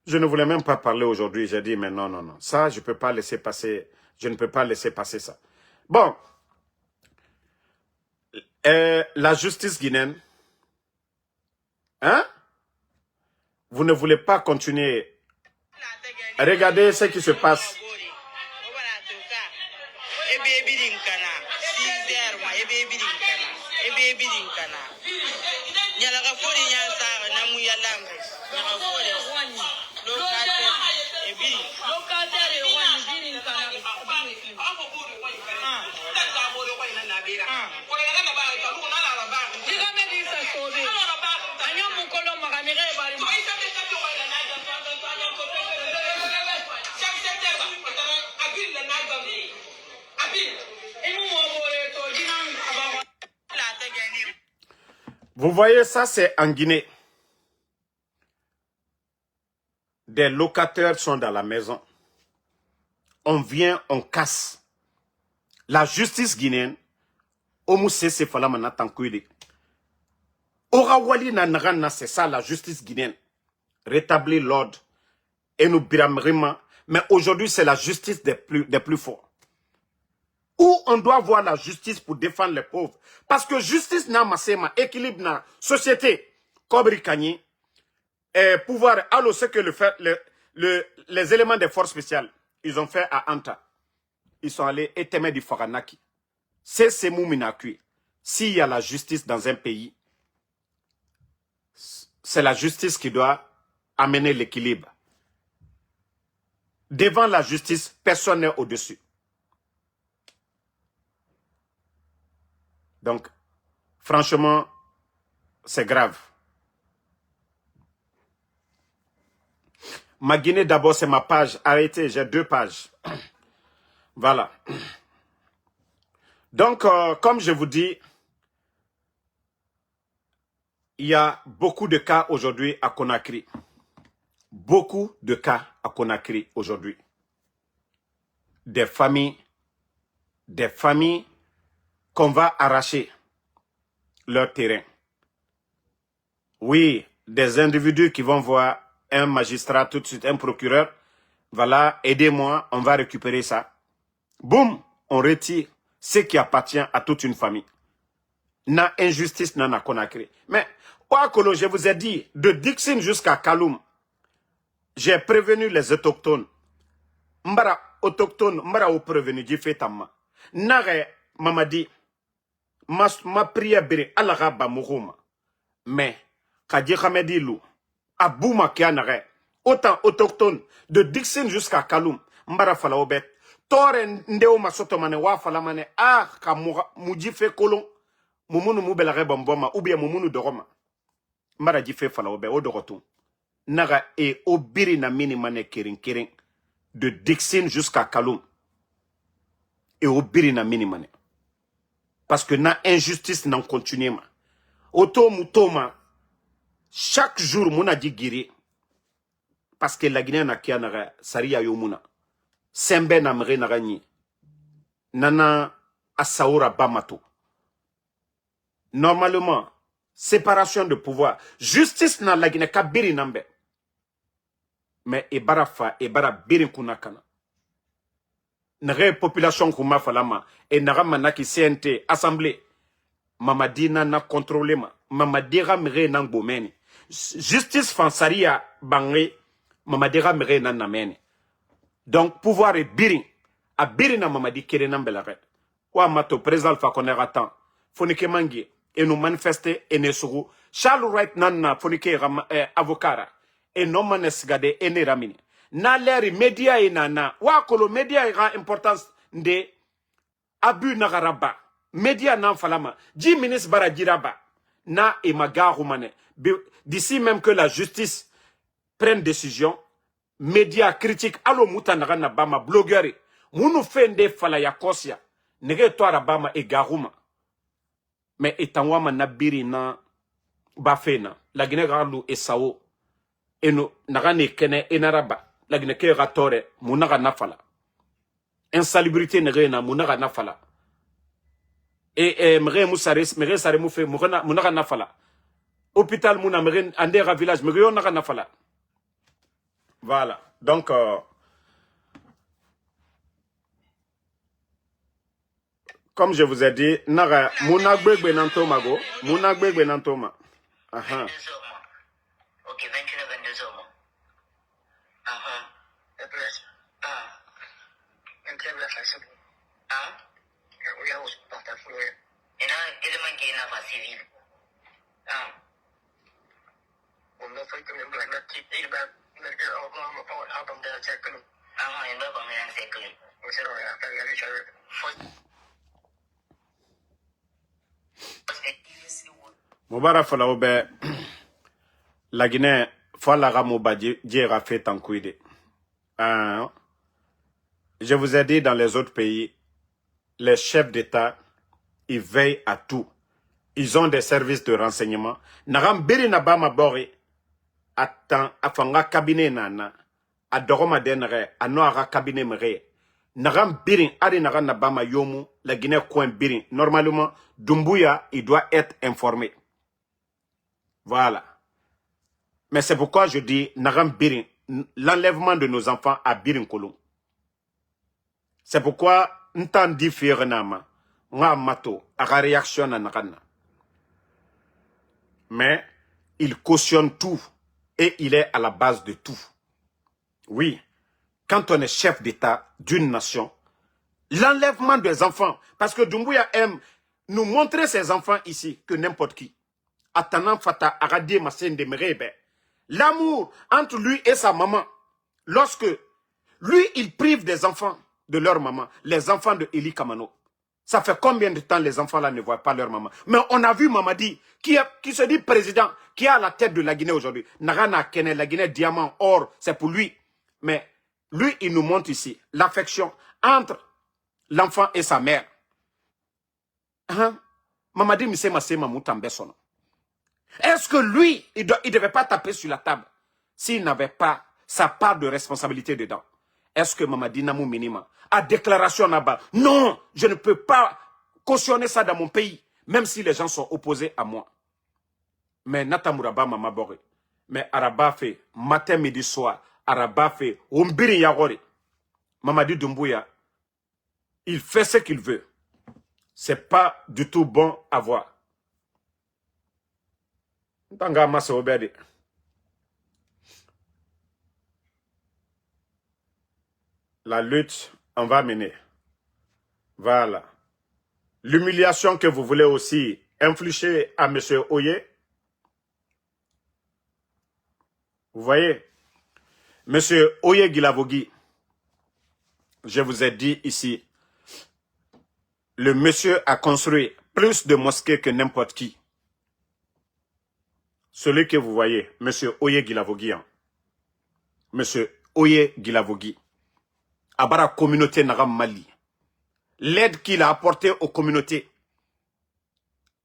Je ne voulais même pas parler aujourd'hui. J'ai dit, mais non, non, non. Ça, je ne peux pas laisser passer. Je ne peux pas laisser passer ça. Bon. La justice guinéenne. Hein? Vous ne voulez pas continuer. Regardez ce qui se passe. Vous voyez, ça c'est en Guinée. Des locataires sont dans la maison. On vient, on casse. La justice guinéenne, c'est ça la justice guinéenne. Rétablir l'ordre et nous biramrima. Mais aujourd'hui, c'est la justice des plus forts. Où on doit voir la justice pour défendre les pauvres. Parce que justice n'a pas équilibre dans la société. Kobri Kanye, pouvoir, alors ce que les éléments des forces spéciales, ils ont fait à Anta. Ils sont allés étemer du Faranaki. C'est Mouminakui. S'il y a la justice dans un pays, c'est la justice qui doit amener l'équilibre. Devant la justice, personne n'est au-dessus. Donc, franchement, c'est grave. Ma Guinée, d'abord, c'est ma page. Arrêtez, j'ai 2 pages. Voilà. Donc, comme je vous dis, il y a beaucoup de cas aujourd'hui à Conakry. Beaucoup de cas à Conakry aujourd'hui. Des familles qu'on va arracher leur terrain. Oui, des individus qui vont voir un magistrat tout de suite, un procureur. Voilà, aidez-moi, on va récupérer ça. Boum, on retire ce qui appartient à toute une famille. Na injustice n'a Conakry. Mais, je vous ai dit, de Dixon jusqu'à Kaloum, j'ai prévenu les autochtones. Mbara autochtone, mbara au prévenu, j'ai fait tamma. Nare, mamadi, ma prière bere, alara ba mouruma. Mais, Kadi Hamedi Lou, Abouma Kianare, autant autochtone, de Dixon jusqu'à Kaloum, mbara fala obet. Tore ndeo masotomane wa falamane, ka mujife kolon, mumunu mubelare bomboma, ou bien mumunu doroma. Mbara jife fala obet, odorotum. Naga e obiri na minimane kering, de Dixon jusqu'à Kaloum. Et obiri na minimane. Parce que na injustice n'en continue ma. Oto mutoma, chaque jour muna di giri. Parce que la Guinée na kia naga, sariya yomuna. Sembe na mre naga ni. Nana asaura bamato. Normalement, séparation de pouvoir. Justice na la Guinée kabiri nambe. Mais ebara fa, ebara birin kunakana. Nare population kuma falama. Et nara manaki CNT, assemblée. Mamadina na contrôlé ma. Mamadira mre nang bomeni. Justice fansaria bangé. Mamadira mre nang nameni. Donc, pouvoir est birin. A birin na mamadi kere nambelare. Wa mato, président Fakonera attend. Fonike mangi. Et nous manifester et ne sourou. Charles Wright nanna fonike avocara. Et non manes gade et ne ramini. na leri media e nana wa kolo media ira importance de abu nagaraba media nan falama ji ministre bara jiraba na e magaru mane d'ici même que la justice prenne décision media critique alo muta na bama blogueur munu fende fala ya kosia nege to arabama e garuma mais etangwama na birina bafena la Guinée garlu e sawo eno nagane kene enaraba la Guinée ke ratore munaga nafala insalubrité nege na munaga nafala et mre musares mre sare mu fe munaga nafala hôpital muna mre andera village mre yo naga nafala. Voilà donc comme je vous ai dit, naga munagbegbe nantomago, munagbegbe nantoma. Aha. Ok, 21 à 22 heures. Aha. Et plus. Ah. Un club la face. Ah. Oui, là où je porte à fleur. Et là, élément qui est dans la civile. Ah. On me fait que même la petite île, bah, le gars, on va me faire un album de la cercle. Ah, il va pas me lancer que. On s'est rendu à faire la richesse. Mobara fala obe la Guinée fala ramo badje djera fait en couide. Je vous ai dit dans les autres pays, les chefs d'État, ils veillent à tout. Ils ont des services de renseignement. Naram beri na bama bori atan afanga cabinet nana adoroma denre anoara cabinet mere. Naram birin ari naran na bama yomu la Guinée coin birin. Normalement Doumbouya il doit être informé. Voilà. Mais c'est pourquoi je dis Naram Birin, l'enlèvement de nos enfants à Birin Kolo. C'est pourquoi n'tan di nama nga mato à la réaction à Narana. Mais il cautionne tout et il est à la base de tout. Oui, quand on est chef d'État d'une nation, l'enlèvement des enfants, parce que Doumbouya aime nous montrer ses enfants ici que n'importe qui. Atanan Fata Aradie Massende Merebe. L'amour entre lui et sa maman, lorsque lui, il prive des enfants de leur maman, les enfants de Eli Kamano. Ça fait combien de temps les enfants là ne voient pas leur maman? Mais on a vu Mamadi, qui se dit président, qui est à la tête de la Guinée aujourd'hui. Narana Kene, la Guinée, diamant, or, c'est pour lui. Mais lui, il nous montre ici l'affection entre l'enfant et sa mère. Hein? Mamadi Misema Sema Moutambesono. Est-ce que lui, il ne devait pas taper sur la table s'il n'avait pas sa part de responsabilité dedans? Est-ce que Mamadi Namou Minima a déclaration là-bas? Non, je ne peux pas cautionner ça dans mon pays, même si les gens sont opposés à moi. Mais Natamuraba Mamabore, mais Araba fait matin, midi, soir, Araba fait Umbiri Yagori. Mamadi Doumbouya, il fait ce qu'il veut. C'est pas du tout bon à voir. La lutte, on va mener. Voilà. L'humiliation que vous voulez aussi infliger à M. Oye. Vous voyez, M. Oye Guilavogui, je vous ai dit ici, le monsieur a construit plus de mosquées que n'importe qui. Celui que vous voyez, M. Oye Guilavogui, M. Oye Guilavogui, Abara communauté Naram Mali, l'aide qu'il a apportée aux communautés,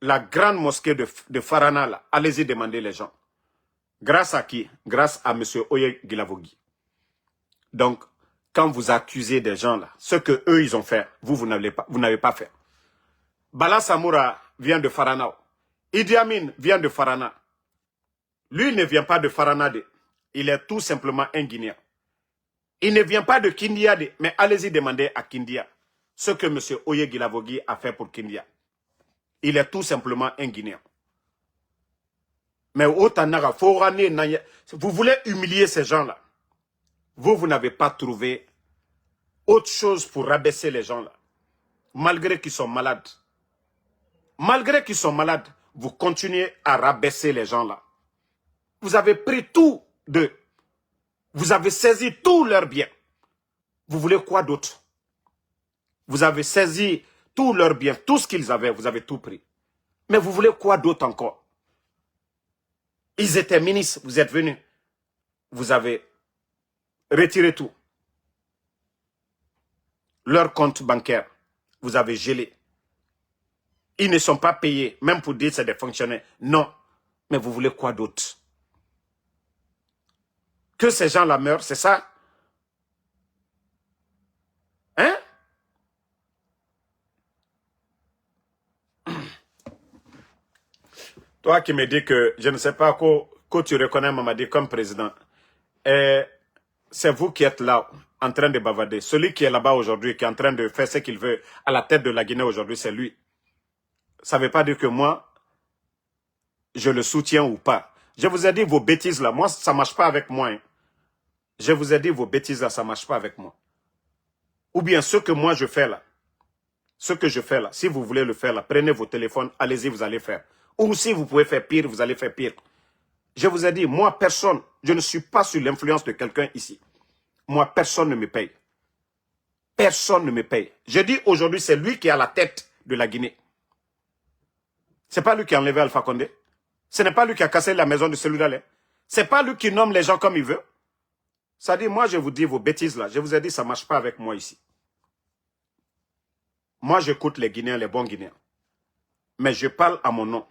la grande mosquée de Farana, allez-y demander les gens. Grâce à qui? Grâce à M. Oye Guilavogui. Donc, quand vous accusez des gens là, ce que eux ils ont fait, vous n'avez pas fait. Bala Samoura vient de Farana. Idi Amin vient de Farana. Lui ne vient pas de Faranade, il est tout simplement un Guinéen. Il ne vient pas de Kindiade, mais allez-y demander à Kindia ce que M. Oye Guilavogui a fait pour Kindia. Il est tout simplement un Guinéen. Mais vous voulez humilier ces gens-là. Vous n'avez pas trouvé autre chose pour rabaisser les gens-là. Malgré qu'ils sont malades. Malgré qu'ils sont malades, vous continuez à rabaisser les gens-là. Vous avez pris tout d'eux. Vous avez saisi tous leurs biens. Vous voulez quoi d'autre? Vous avez saisi tous leurs biens, tout ce qu'ils avaient, vous avez tout pris. Mais vous voulez quoi d'autre encore? Ils étaient ministres, vous êtes venus. Vous avez retiré tout. Leur compte bancaire, vous avez gelé. Ils ne sont pas payés, même pour dire que c'est des fonctionnaires. Non. Mais vous voulez quoi d'autre? Que ces gens-là meurent, c'est ça? Hein? Toi qui me dis que je ne sais pas que tu reconnais Mamadi comme président, c'est vous qui êtes là en train de bavarder. Celui qui est là-bas aujourd'hui, qui est en train de faire ce qu'il veut à la tête de la Guinée aujourd'hui, c'est lui. Ça ne veut pas dire que moi, je le soutiens ou pas. Je vous ai dit vos bêtises là, moi ça ne marche pas avec moi. Hein. Je vous ai dit vos bêtises là, ça ne marche pas avec moi. Ou bien ce que moi je fais là, ce que je fais là, si vous voulez le faire là, prenez vos téléphones, allez-y, vous allez faire. Ou si vous pouvez faire pire, vous allez faire pire. Je vous ai dit, moi personne, je ne suis pas sur l'influence de quelqu'un ici. Moi personne ne me paye. Personne ne me paye. Je dis aujourd'hui, c'est lui qui est à la tête de la Guinée. Ce n'est pas lui qui a enlevé Alpha Condé. Ce n'est pas lui qui a cassé la maison de Seludalé. Ce n'est pas lui qui nomme les gens comme il veut. Ça dit, moi je vous dis vos bêtises là. Je vous ai dit, ça ne marche pas avec moi ici. Moi j'écoute les Guinéens, les bons Guinéens. Mais je parle à mon nom.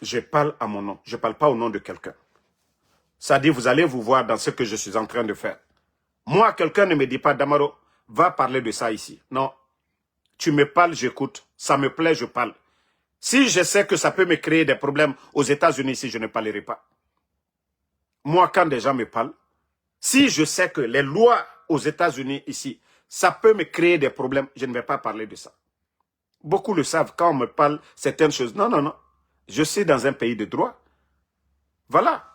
Je parle à mon nom. Je ne parle pas au nom de quelqu'un. Ça dit, vous allez vous voir dans ce que je suis en train de faire. Moi, quelqu'un ne me dit pas, Damaro, va parler de ça ici. Non. Tu me parles, j'écoute. Ça me plaît, je parle. Si je sais que ça peut me créer des problèmes aux États-Unis ici, je ne parlerai pas. Moi, quand des gens me parlent, si je sais que les lois aux États-Unis ici, ça peut me créer des problèmes, je ne vais pas parler de ça. Beaucoup le savent quand on me parle certaines choses. Non, non, non. Je suis dans un pays de droit. Voilà.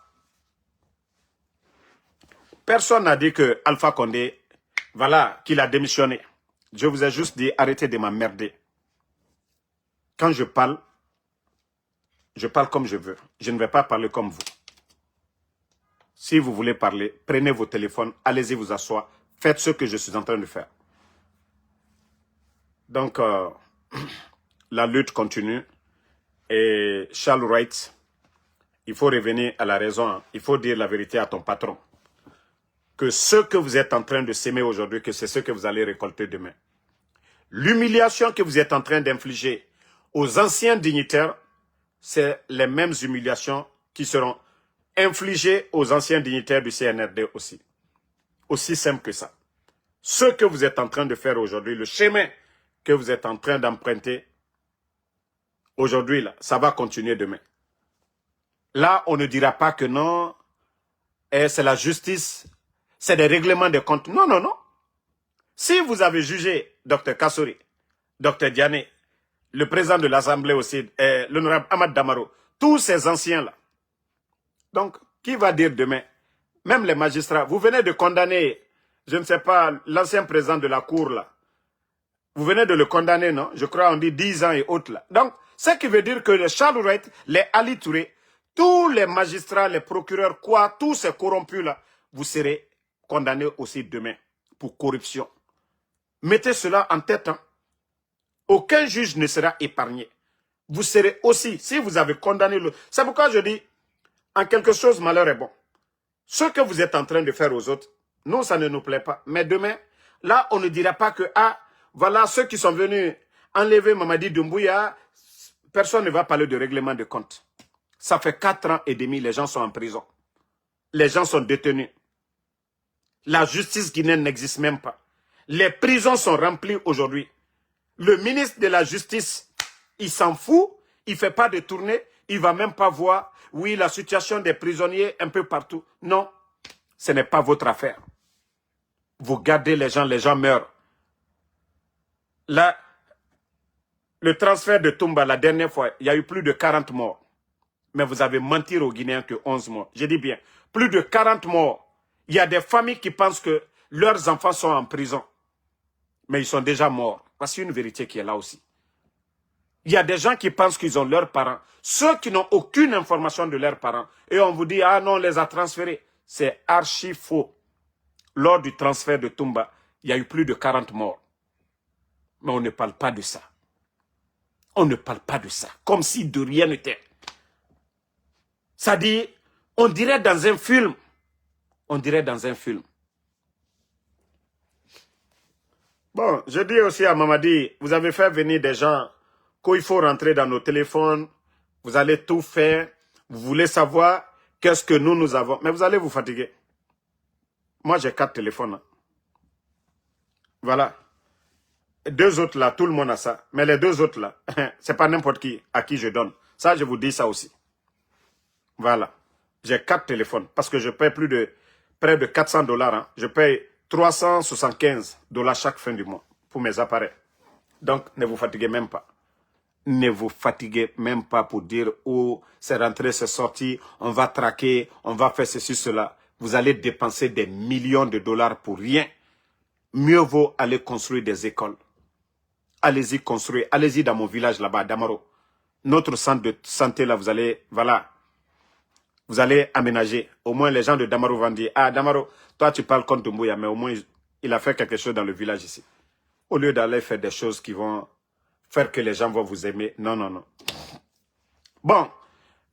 Personne n'a dit que Alpha Condé, voilà, qu'il a démissionné. Je vous ai juste dit, arrêtez de m'emmerder. Quand je parle comme je veux. Je ne vais pas parler comme vous. Si vous voulez parler, prenez vos téléphones, allez-y vous asseoir, faites ce que je suis en train de faire. Donc, la lutte continue. Et Charles Wright, il faut revenir à la raison. Hein. Il faut dire la vérité à ton patron. Que ce que vous êtes en train de s'aimer aujourd'hui, que c'est ce que vous allez récolter demain. L'humiliation que vous êtes en train d'infliger aux anciens dignitaires, c'est les mêmes humiliations qui seront infligées aux anciens dignitaires du CNRD aussi. Aussi simple que ça. Ce que vous êtes en train de faire aujourd'hui, le chemin que vous êtes en train d'emprunter aujourd'hui, là, ça va continuer demain. Là, on ne dira pas que non, c'est la justice, c'est des règlements de comptes. Non, non, non. Si vous avez jugé Dr Kassouri, Dr Diané, le président de l'Assemblée aussi, l'honorable Ahmad Damaro, tous ces anciens-là. Donc, qui va dire demain, même les magistrats, vous venez de condamner, je ne sais pas, l'ancien président de la Cour, là. Vous venez de le condamner, non? Je crois on dit 10 ans et autres, là. Donc, ce qui veut dire que les Charles Wright, les Ali Touré, tous les magistrats, les procureurs, quoi, tous ces corrompus-là, vous serez condamnés aussi demain pour corruption. Mettez cela en tête, hein. Aucun juge ne sera épargné. Vous serez aussi, si vous avez condamné le... C'est pourquoi je dis, en quelque chose, malheur est bon. Ce que vous êtes en train de faire aux autres, non, ça ne nous plaît pas. Mais demain, là, on ne dira pas que, ah, voilà ceux qui sont venus enlever Mamadi Doumbouya, personne ne va parler de règlement de compte. Ça fait 4 ans et demi, les gens sont en prison. Les gens sont détenus. La justice guinéenne n'existe même pas. Les prisons sont remplies aujourd'hui. Le ministre de la Justice, il s'en fout, il ne fait pas de tournée, il ne va même pas voir, oui, la situation des prisonniers un peu partout. Non, ce n'est pas votre affaire. Vous gardez les gens meurent. Là, le transfert de Toumba, la dernière fois, il y a eu plus de 40 morts. Mais vous avez menti aux Guinéens que 11 morts. Je dis bien, plus de 40 morts. Il y a des familles qui pensent que leurs enfants sont en prison. Mais ils sont déjà morts. Voici une vérité qui est là aussi. Il y a des gens qui pensent qu'ils ont leurs parents. Ceux qui n'ont aucune information de leurs parents. Et on vous dit, ah non, on les a transférés. C'est archi faux. Lors du transfert de Toumba, il y a eu plus de 40 morts. Mais on ne parle pas de ça. On ne parle pas de ça. Comme si de rien n'était. Ça dit, on dirait dans un film. On dirait dans un film. Bon, je dis aussi à Mamadi, vous avez fait venir des gens qu'il faut rentrer dans nos téléphones. Vous allez tout faire. Vous voulez savoir qu'est-ce que nous avons. Mais vous allez vous fatiguer. Moi, j'ai 4 téléphones. Hein. Voilà. 2 autres là, tout le monde a ça. Mais les 2 autres là, c'est pas n'importe qui à qui je donne. Ça, je vous dis ça aussi. Voilà. J'ai 4 téléphones parce que je paye près de 400 $. Hein. Je paye 375 $ chaque fin du mois pour mes appareils. Donc, ne vous fatiguez même pas. Ne vous fatiguez même pas pour dire « Oh, c'est rentré, c'est sorti, on va traquer, on va faire ceci, cela. » Vous allez dépenser des millions de dollars pour rien. Mieux vaut aller construire des écoles. Allez-y construire. Allez-y dans mon village là-bas, Damaro. Notre centre de santé là, vous allez, voilà. Vous allez aménager. Au moins, les gens de Damaro vont dire « Ah, Damaro, toi, tu parles contre Doumbouya, mais au moins, il a fait quelque chose dans le village ici. » Au lieu d'aller faire des choses qui vont faire que les gens vont vous aimer. Non, non, non. Bon,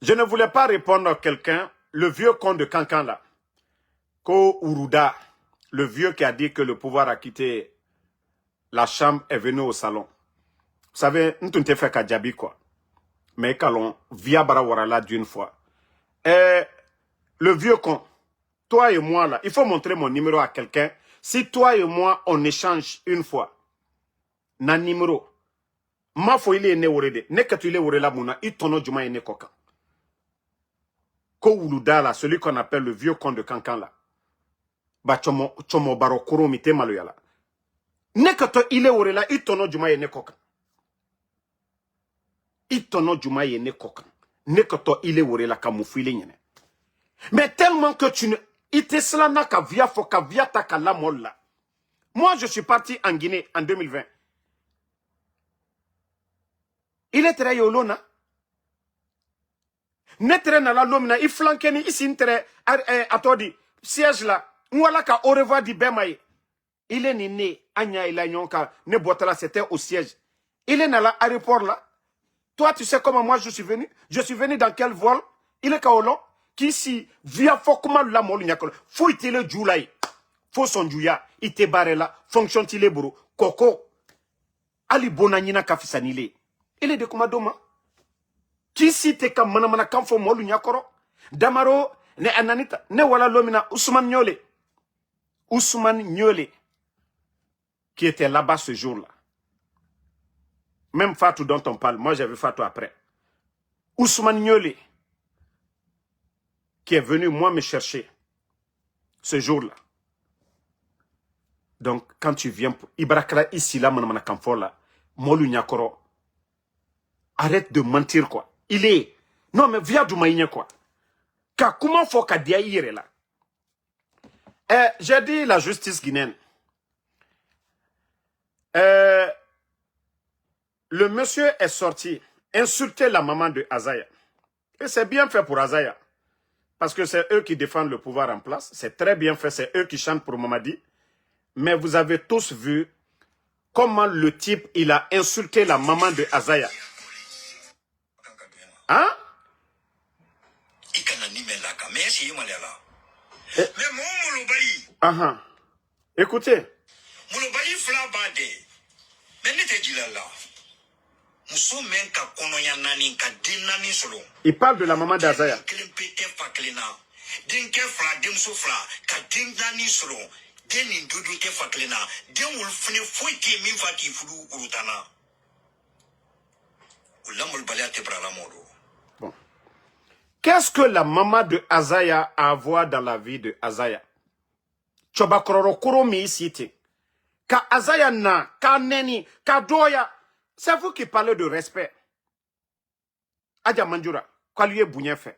je ne voulais pas répondre à quelqu'un, le vieux con de Cancan là. Ko Uruda, le vieux qui a dit que le pouvoir a quitté la chambre est venu au salon. Vous savez, nous t'avons fait Kadjabi quoi. Mais qu'allons, via Barawarala d'une fois. Et le vieux con, toi et moi là, il faut montrer mon numéro à quelqu'un. Si toi et moi, on échange une fois, na numéro, ma fo il est né orede, ne que tu l'es orela mouna, il tono juma et ne koka. Ko Uruda là, celui qu'on appelle le vieux con de Cancan là. Ba chomo baro kuro mite maloyala. Nekato ile orela itono juma ye nekoka. Itono juma ye nekoka. Nekato ile orela kamufile nyene. Mais tellement que tu ne ite slana ka via fo ka via ta kala molla. Moi je suis parti en Guinée en 2020. Il est très yolona. Netre na la lomina i flankeni ici intere atodi siège là. Mwala ka au revoir di bemaye. Il est né, Anya et Lagnonka, ne boitala, c'était au siège. Il est dans l'aéroport là. Toi, tu sais comment moi je suis venu? Je suis venu dans quel vol? Il est kaolon. Qui si, via Fokuma la molignacol. Faut il le djoulaï. Faut son djouya. Il te barre là. Fonction tile bro. Koko. Ali bonanina kafisanile. Il est de Kumadoma. Qui si te kam manamana kamfo molignacoro. Damaro, ne ananita. Ne wala lomina. Ousmane Nyole. Ousmane Nyole. Qui était là-bas ce jour-là. Même Fatou dont on parle, moi j'ai vu Fatou après. Ousmane Nyole, qui est venu moi me chercher ce jour-là. Donc quand tu viens, Ibrakala ici là, mon kamfor là, Molu Nyakoro, arrête de mentir quoi. Il est, non mais viens du maïne quoi. Car comment faut qu'à dire là? J'ai dit la justice guinéenne. Le monsieur est sorti insulter la maman de Azaya. Et c'est bien fait pour Azaya. Parce que c'est eux qui défendent le pouvoir en place. C'est très bien fait. C'est eux qui chantent pour Mamadi. Mais vous avez tous vu comment le type, il a insulté la maman de Azaya. Hein? Écoutez. Il parle de la maman d'Azaya. Bon. Qu'est-ce que la maman de Azaya a à voir dans la vie de Azaya? Ka Azaya na, ka neni, ka doya. C'est vous qui parlez de respect. Adja Manjura, quoi lui est bougné fait.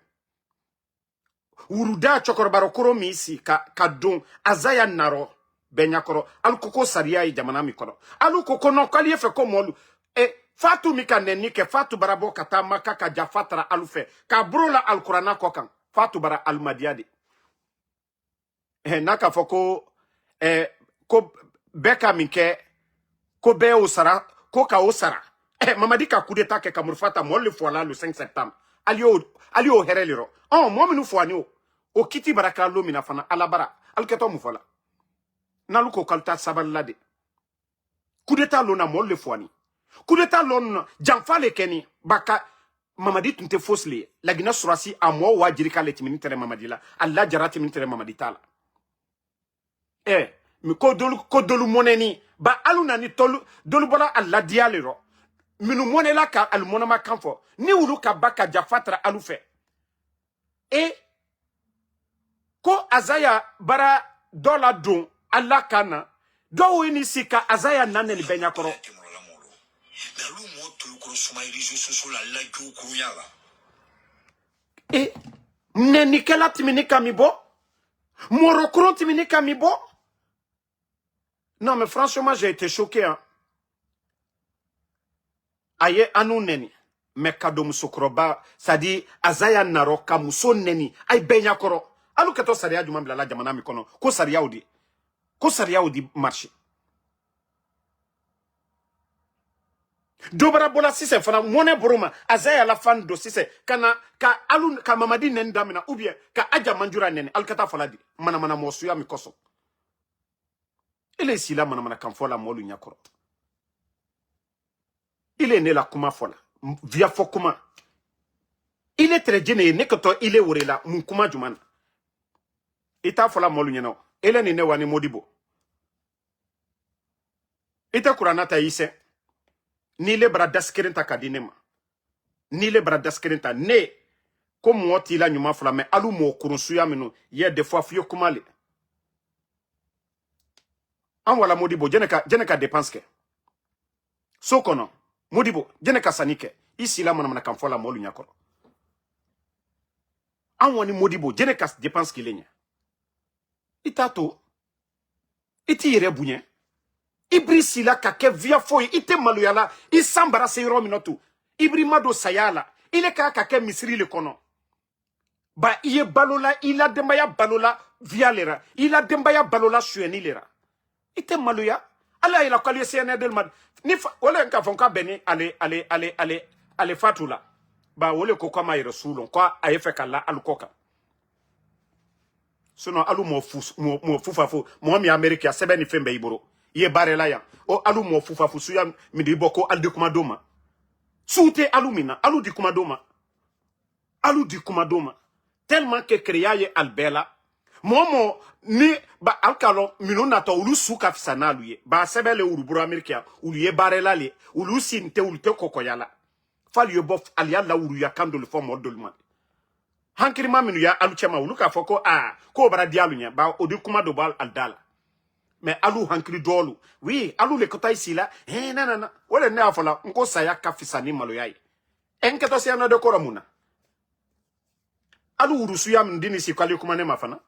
Uruda chokorbaro koro mi ici, ka don, Azaya naro, benyakoro, alukoko saria i jamana mikoro. Alukoko non, quoi lui est fait comme olu. Et Fatou mika neni ke Fatou barabo kata maka ka jafatra alufe. Ka brola alkurana kokan. Fatou bara almadiade. Naka foko ko beka minke ko be osara ko ka osara. Mamadi ka coup d'état ke kamurfata mo le fois là le 5 septembre. Alio hereliro. Oh mo minu fois ni o kiti baraka lo mina fana alabara alketo mu fola. Nalu ko kalta sabalade. Coup d'état lo na mo le fois ni. Coup d'état lo na janfa le keni baka Mamadi tunte fosle la gina surasi a mo wa jirika le timini tere Mamadi la alla jarati min tere Mamadi tala. Mi ko dolu moneni ba aluna ni tolu dolu bola alla dialero minu monela ka al monama kanfo ni wulu ka baka jafatra alufe ko azaya bara dola don alla kana do wini sika azaya naneli benya koro neni kela timini kamibo morokron timini kamibo. Non, mais franchement, j'ai été choqué. Hein. Aye, anou neni. Mais kado musokroba, ça dit, azaya naro kamuso neni. Aye, benya koro. Alou keto saria du mambla la jamana mikono. Ko saria oudi. Ko saria oudi marché. Dobara bola sise fana mone boroma azaya la fan do sise kana ka alun ka mamadi nen damina ou bien ka aja manjura neni alkata fala di mana mosuya mikoso. Il est ici là, manamana kanfola molu nyakoro. Il est né là kuma fola. Via fo kuma. Il est très gêné, ne koto il est ore là, mun kuma jumana. Ita fola molu nyano. Ele ni ne wani modibo. Ita kuranata ise. Ni le brada skirenta kadinema. Ni le brada skirenta ne. Comme moi ti la nyuma fola me alu mo kurunsuya minu. Ye des fois fiyo kumale. An wala modibo jeneka dépense ke so kono modibo jeneka sanike ici la manamana kanfola molu nyakoro an wani modibo jeneka dépense ke lenya itato iti yere bunye ibri sila ka ke via foy ite maluyala isambara se yoro minotu ibri mado sayala ile ka ke misri le kono ba iye balola ila dembaya balola via lera ila dembaya balola sueni lera ite maluya ala ila kwali sene del mad ni wala nka fonka beni ale fatula ba wole ko kama ire sulon kwa ayefe kala alukoka sono alu mo fufafu mo mi amerika sebeni fembe iboro ye barela ya o alu mo fufafu suya mi di boko aldi kuma doma sute alumina alu di kuma doma tellement que créaye albela momo ni ba alkalo minuna to ulu suka fisana luye ba sebele uruburu amerika uluye barela le ulu sinte ulte kokoyala fali yo bof aliya la uru ya kando le fo modolman hankiri ma minu ya alu chema ulu ka foko ko bara dialu nya ba odi kuma do bal aldala mais alu hankiri dolu oui alu le kota ici là na wala ne afola nko saya ka fisani malo yayi enketo se na de koramuna alu uru suya mndini si kwali kuma ne mafana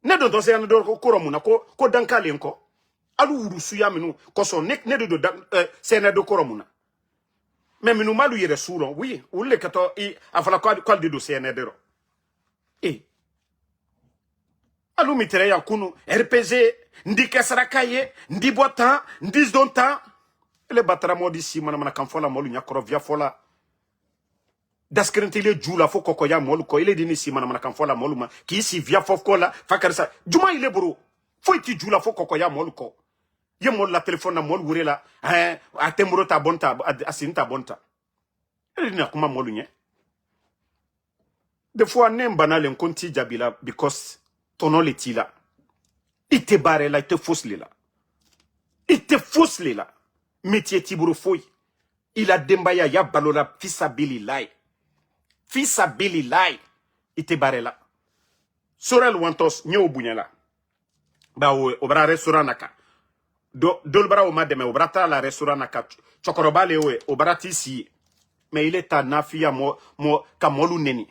ne do se na do koromuna ko dankale nko alu urusu ya minu koso ne do se na do koromuna mais minu malu yere suron oui ulle kato afala kwal de do se na dero alu mitere ya kunu RPG ndi kesrakaye ndi bota ndi donta le batara modi si mana kanfola molu nyakoro via fola daskrentile jula fo koko ya molu ko ile dini si mana kanfola molu ma ki si via fokola fakarsa juma ile bro fo iti jula fo koko ya molu ko ye mol la telephone na mol wurela atemuro ta bonta asinta bonta ile dini akuma molu nye des fois nem banal en konti jabila because tono letila ite bare la ite fosle la métier tiburu foy il a dembaya ya balola fisabili lai ite barela sorel wantos nyo bunyala ba obra restaurant naka dolbara o mademe obrata la restaurant naka chokorobale obrati si mais il est à nafia mo kamolu neni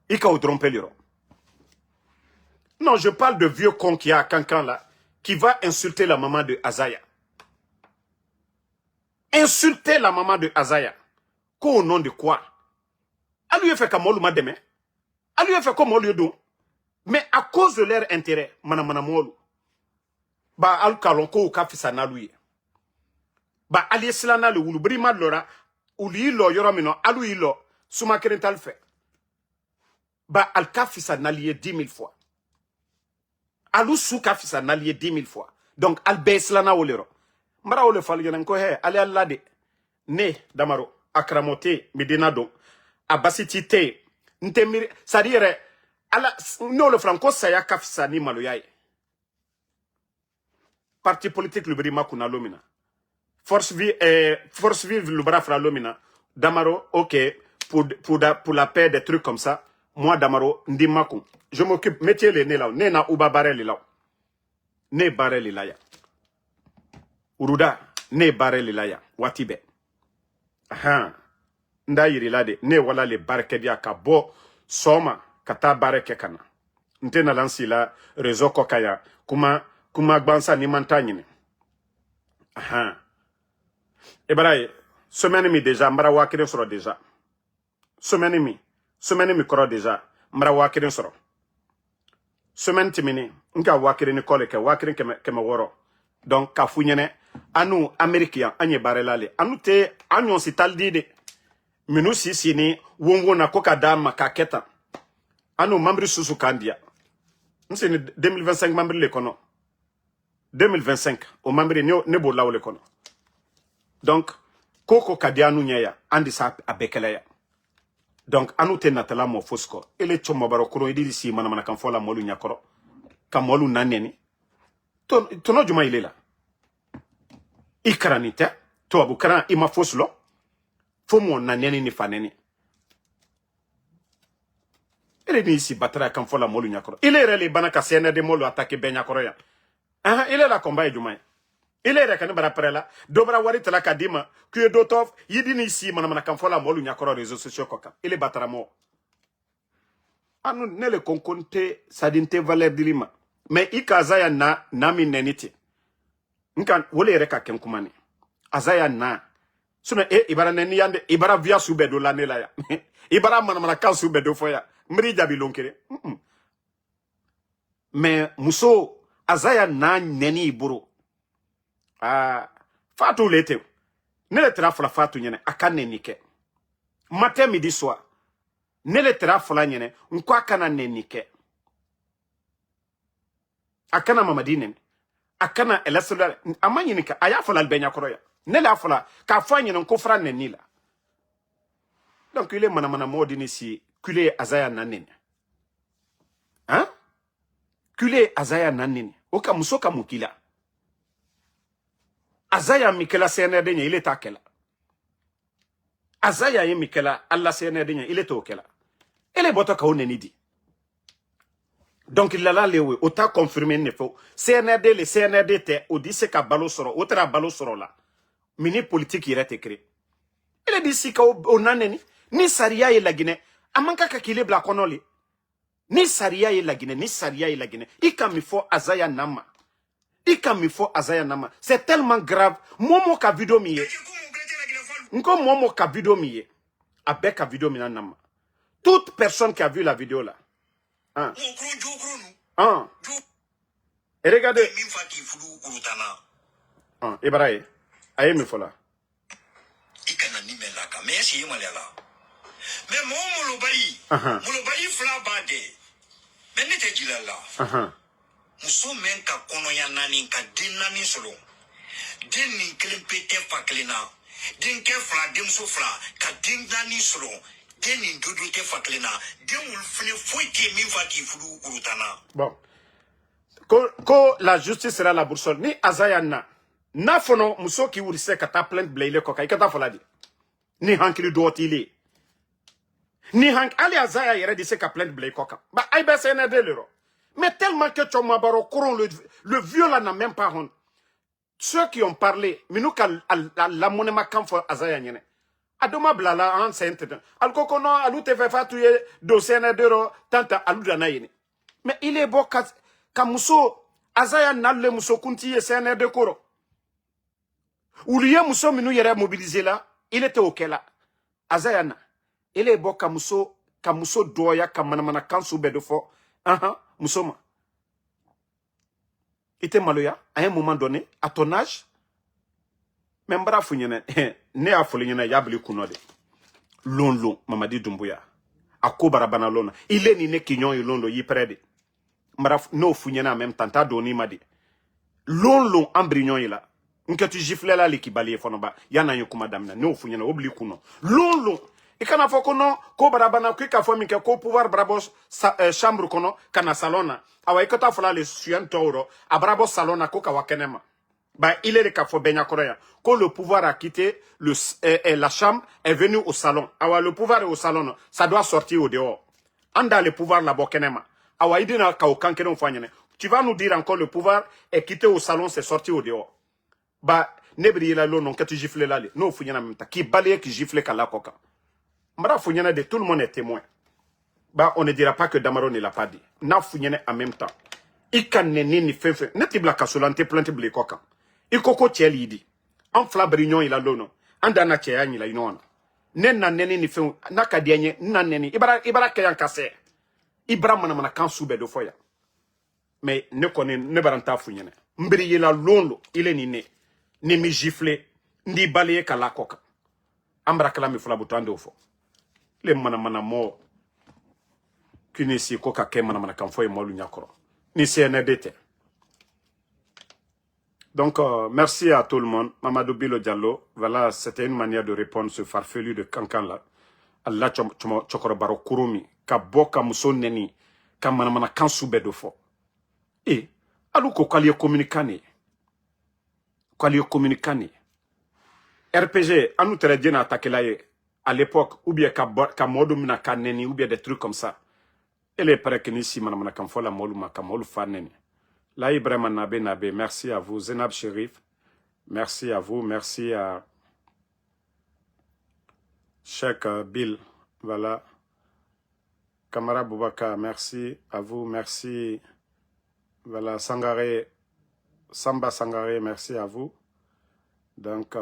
ika o trompeliro. Non, je parle de vieux con qui a quelqu'un là qui va insulter la maman de Azaya. Insulter la maman de Azaya. Qu'au nom de quoi? A lui fait comme on m'a demain. A lui fait comme on lui donne. Mais à cause de leur intérêt, manamanamoulu, ba al kalonko ou kafisa naluye. Ba ali silana le wulu brima lora, uli lo yoromino, alu ilo, suma kerental fe. Ba al kafisa naliye 10 000 fois. Alu sou kafisa naliye 10 000 fois. Donc al beslana olero. Mara ole fal yonen ko he, ali alade. Ne, damaro, akramote, medina don. Abasiti te, ntemiri, sadire, ala, no le franco saya kafisa ni maloyaye. Parti politique le brima kuna lomina. Force vive le bras fra lomina. Damaro, ok, pour la paix, des trucs comme ça. Moi, Damaro, ndimaku. Je m'occupe, mettez les nez là. Ne na uba barel là. Ne barel là ya. Uruda, ne barel là ya. Watibe. Aha. Nda yiri lade. Ne wala le barke dia ka bo soma kata bareke kana. Nte na lansi la rezo kokaya. Kuma gbansa ni mantanyine. Aha. Ebraye, semaine mi déjà, mbara wakire soro déjà. Semaine mi koro déjà, mbara wakire soro. Semaine timini, nka wakire ni kole ke wakire keme woro. Donc, ka funyene, anu Amerikian, anye barelale. Anu te, anyon si taldide. Minu si sini, wongo na koka dama kaketa. Anu mambri susu kandia. Nsini 2025 mambri le kono. 2025, au mambri nebo lao le kono. Donc, koko kadianu nyaya, andi sa abekeleya. Donc, anu te natala mo fosko. Ele chomo baro kuro idiri si mana kan fola molu nyakoro. Ka molu naneni. Tono juma ilela. Ikaranite. To abukara ima foslo. Fomo naneni ni faneni. Ele ni si batara kan fola molu nyakoro. Ile rele banaka sene de molu atake ben nyakoro ya. Aha, ile la komba e juma. Ile reka ni bara prela, dobra wari tala kadima, kuye dotov, yidini isi mana kan fola molu nyakoro réseaux sociaux koka. Ile batara mo. Anu nele konkonte sadinte valeur dilima. Mais ikazaya na mi neniti. Nkan wole reka kenkumani. Azaya na. Suna ibara neni yande, ibara via subedo la nela ya. Ibara mana kan subedo foya. Mri jabi lonkere. Mais muso azaya na neni iburo. Fatu lete. Nele tera fula fatu nyene akane nike. Matin midi soir. Nele tera fula nyene nkwa akana nenike. Akana mamadine. Akana elasula amanyi nika aya fula albenya koroya. Nele afula ka fwa nyene nkofra nenila. Donc il est mana modini si kule azaya nanene. Hein? Kule azaya nanene. Oka musoka mukila. Azaya Mikela CNRD il est akela. Azaya ye Mikela Allah CNRD il est okela. Elle bota ka oneni di. Donc il la lewe ota confirmer ne fo. CNRD le CNRD te odise ka balo soro, otra balo soro la. Mini politique il est écrit. Elle dit si ka onaneni ni saria ye la Guinée. Amanka ka kile bla konoli. Ni saria ye la Guinée, ni saria ye la Guinée. Ika mi fo Azaya nama. Ikamifo Azaya nama. C'est tellement grave. Momo ka video miye. Nko momo ka video miye. Abe ka video mina nama. Toute personne qui a vu la vidéo là. Hein. Hein. Et regardez. Hein. Ibraye. Aye mi fola. Ikana ni melaka. Mais si malela. Mais momo lo bali. Mo bali fla bade. Mais ne te dilala. Muso men ka konoya nani ka din nani solo. Din ni kelen pete faklina. Din ke fla demso fla ka din nani solo. Din ni dudu ke faklina. Din wul fini foike mi fati fulu urutana. Bon. Ko la justice sera la boursole ni Azaya na fono muso ki wurise kata plainte blayle koka ikata fola di. Ni hankili dootili. Ni hank ali Azaya yere di se ka plainte blayle koka. Ba ay ba CNRD lero. Mais tellement que Tchomabaro Coron, le vieux là n'a même pas honte. Ceux qui ont parlé, mais nous, la monnaie ma camphor Azaya Nyene. Adoma blala, en sainte. Alcocono, alou te fait fatouiller, docene d'euros, tant à l'oudanayene. Mais il est beau Kamuso, Azaya n'alle Mousso Kunti et CNR de Koro. Ou lié Mousso Minou yere mobilisé là, il était au là. Azayana, il est beau Kamuso Doya, Kamanamana Kansu Bedofo. Moussoma. Ite maloya, à un moment donné, à ton âge, même bra founyene, ne a foulinyene yabli kunode. Lon, Mamadi Doumbouya. A ko barabana lona. Il est ni ne kinyon y lon yi prede. Mbraf, no founyene en même temps, ta doni madi. Lon, embrignon y la. Nke tu gifle la li ki bali fonoba. Yana yon kuma damna. No founyene, obli kuno. Lon. Et quand on fait kono, ko barabana, ko ka fo minke, ko pouvoir brabos chambre kono, kana salona. Awa ikota fola le suyen toro, a brabos salona ko ka wakenema. Bah, il est le cas Benya Korea. Quand le pouvoir a quitté la chambre, est venu au salon. Awa, le pouvoir est au salon, ça doit sortir au dehors. Anda le pouvoir la bokenema. Awa, idina ka okankene fanyene. Tu vas nous dire encore le pouvoir est quitté au salon, c'est sorti au dehors. Bah, nebri la non, que tu gifles là, non, founyana même ta. Qui balaye, qui gifle kala koka. Mbra founyana de tout le monde est témoin. Bah, on ne dira pas que Damaro ne l'a pas dit. Na founyana en même temps. Ikan neni ni fefe. Netibla kasolante plante ble koka. Ikoko tieli di. En flabrignon il a lono. Andana tia ni la inona. Nenna neni ni fe naka dienye na neni. Ibara kayan kase. Ibra mana kan soube do foya. Mais ne connaît ne baranta funyene. Mbri la londo il est ni ne. Ni mi gifle ndi balaye kala koka. Ambra kala mi flabutando fo. Le mana mo. Kuni si koka ke mana kan foye molu nyakoro. Ni CNDT. Donc, merci à tout le monde. Mamadou Bilo Diallo, voilà, c'était une manière de répondre ce farfelu de Kankan là. Allah Chokorobaro Kurumi, Kaboka Muso Neni, Kamanamana Kansube de fo. Et, alouko kwaliyo communicane. Kwaliyo communicane. RPG, anou tere djena attaqué là à l'époque, ou bien Kamodo Mina Kaneni, ou bien des trucs comme ça. Et les prêts que nisi manamana Kamfola Moluma Kamolu Faneni. Là, Ibrahim Nabé, merci à vous. Zenab Sherif, merci à vous. Merci à Cheikh Bill, voilà. Kamara Boubaka, merci à vous. Merci, voilà. Samba Sangaré, merci à vous. Donc,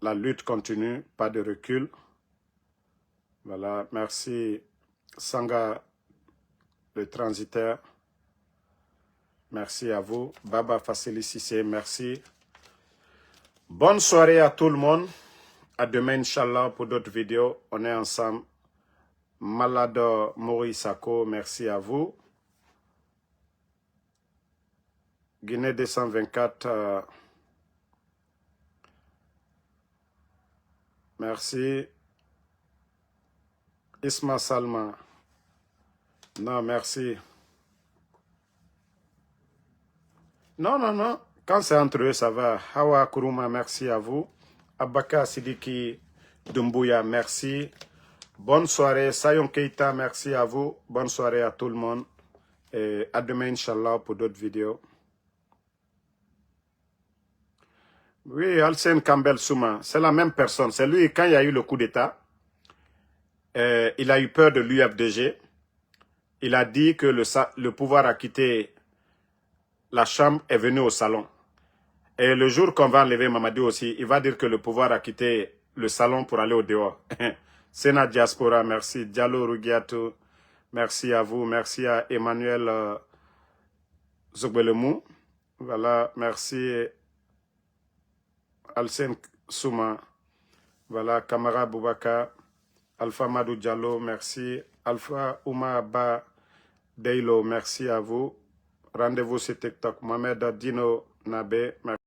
la lutte continue, pas de recul. Voilà, merci Sanga, le transitaire. Merci à vous. Baba Fassili Sissé, merci. Bonne soirée à tout le monde. À demain, Inch'Allah, pour d'autres vidéos. On est ensemble. Malado Maurice Sako, merci à vous. Guinée 224, merci. Isma Salma, non, merci. Non. Quand c'est entre eux, ça va. Hawa Kuruma, merci à vous. Abaka Sidiki Doumbouya, merci. Bonne soirée. Sayon Keita, merci à vous. Bonne soirée à tout le monde. Et à demain, Inch'Allah, pour d'autres vidéos. Oui, Alsen Campbell Souma, c'est la même personne. C'est lui, quand il y a eu le coup d'État, il a eu peur de l'UFDG. Il a dit que le pouvoir a quitté la chambre, est venu au salon. Et le jour qu'on va enlever Mamadi aussi, il va dire que le pouvoir a quitté le salon pour aller au dehors. Sénat Diaspora, merci. Diallo Rugiato, merci à vous. Merci à Emmanuel Zogbelemou. Voilà, merci. Alsen Souma. Voilà, Kamara Boubaka. Alpha Madou Diallo, merci. Alpha Ouma Ba Deilo, merci à vous. Rendez-vous sur TikTok. Mohamed Dino Nabé, merci.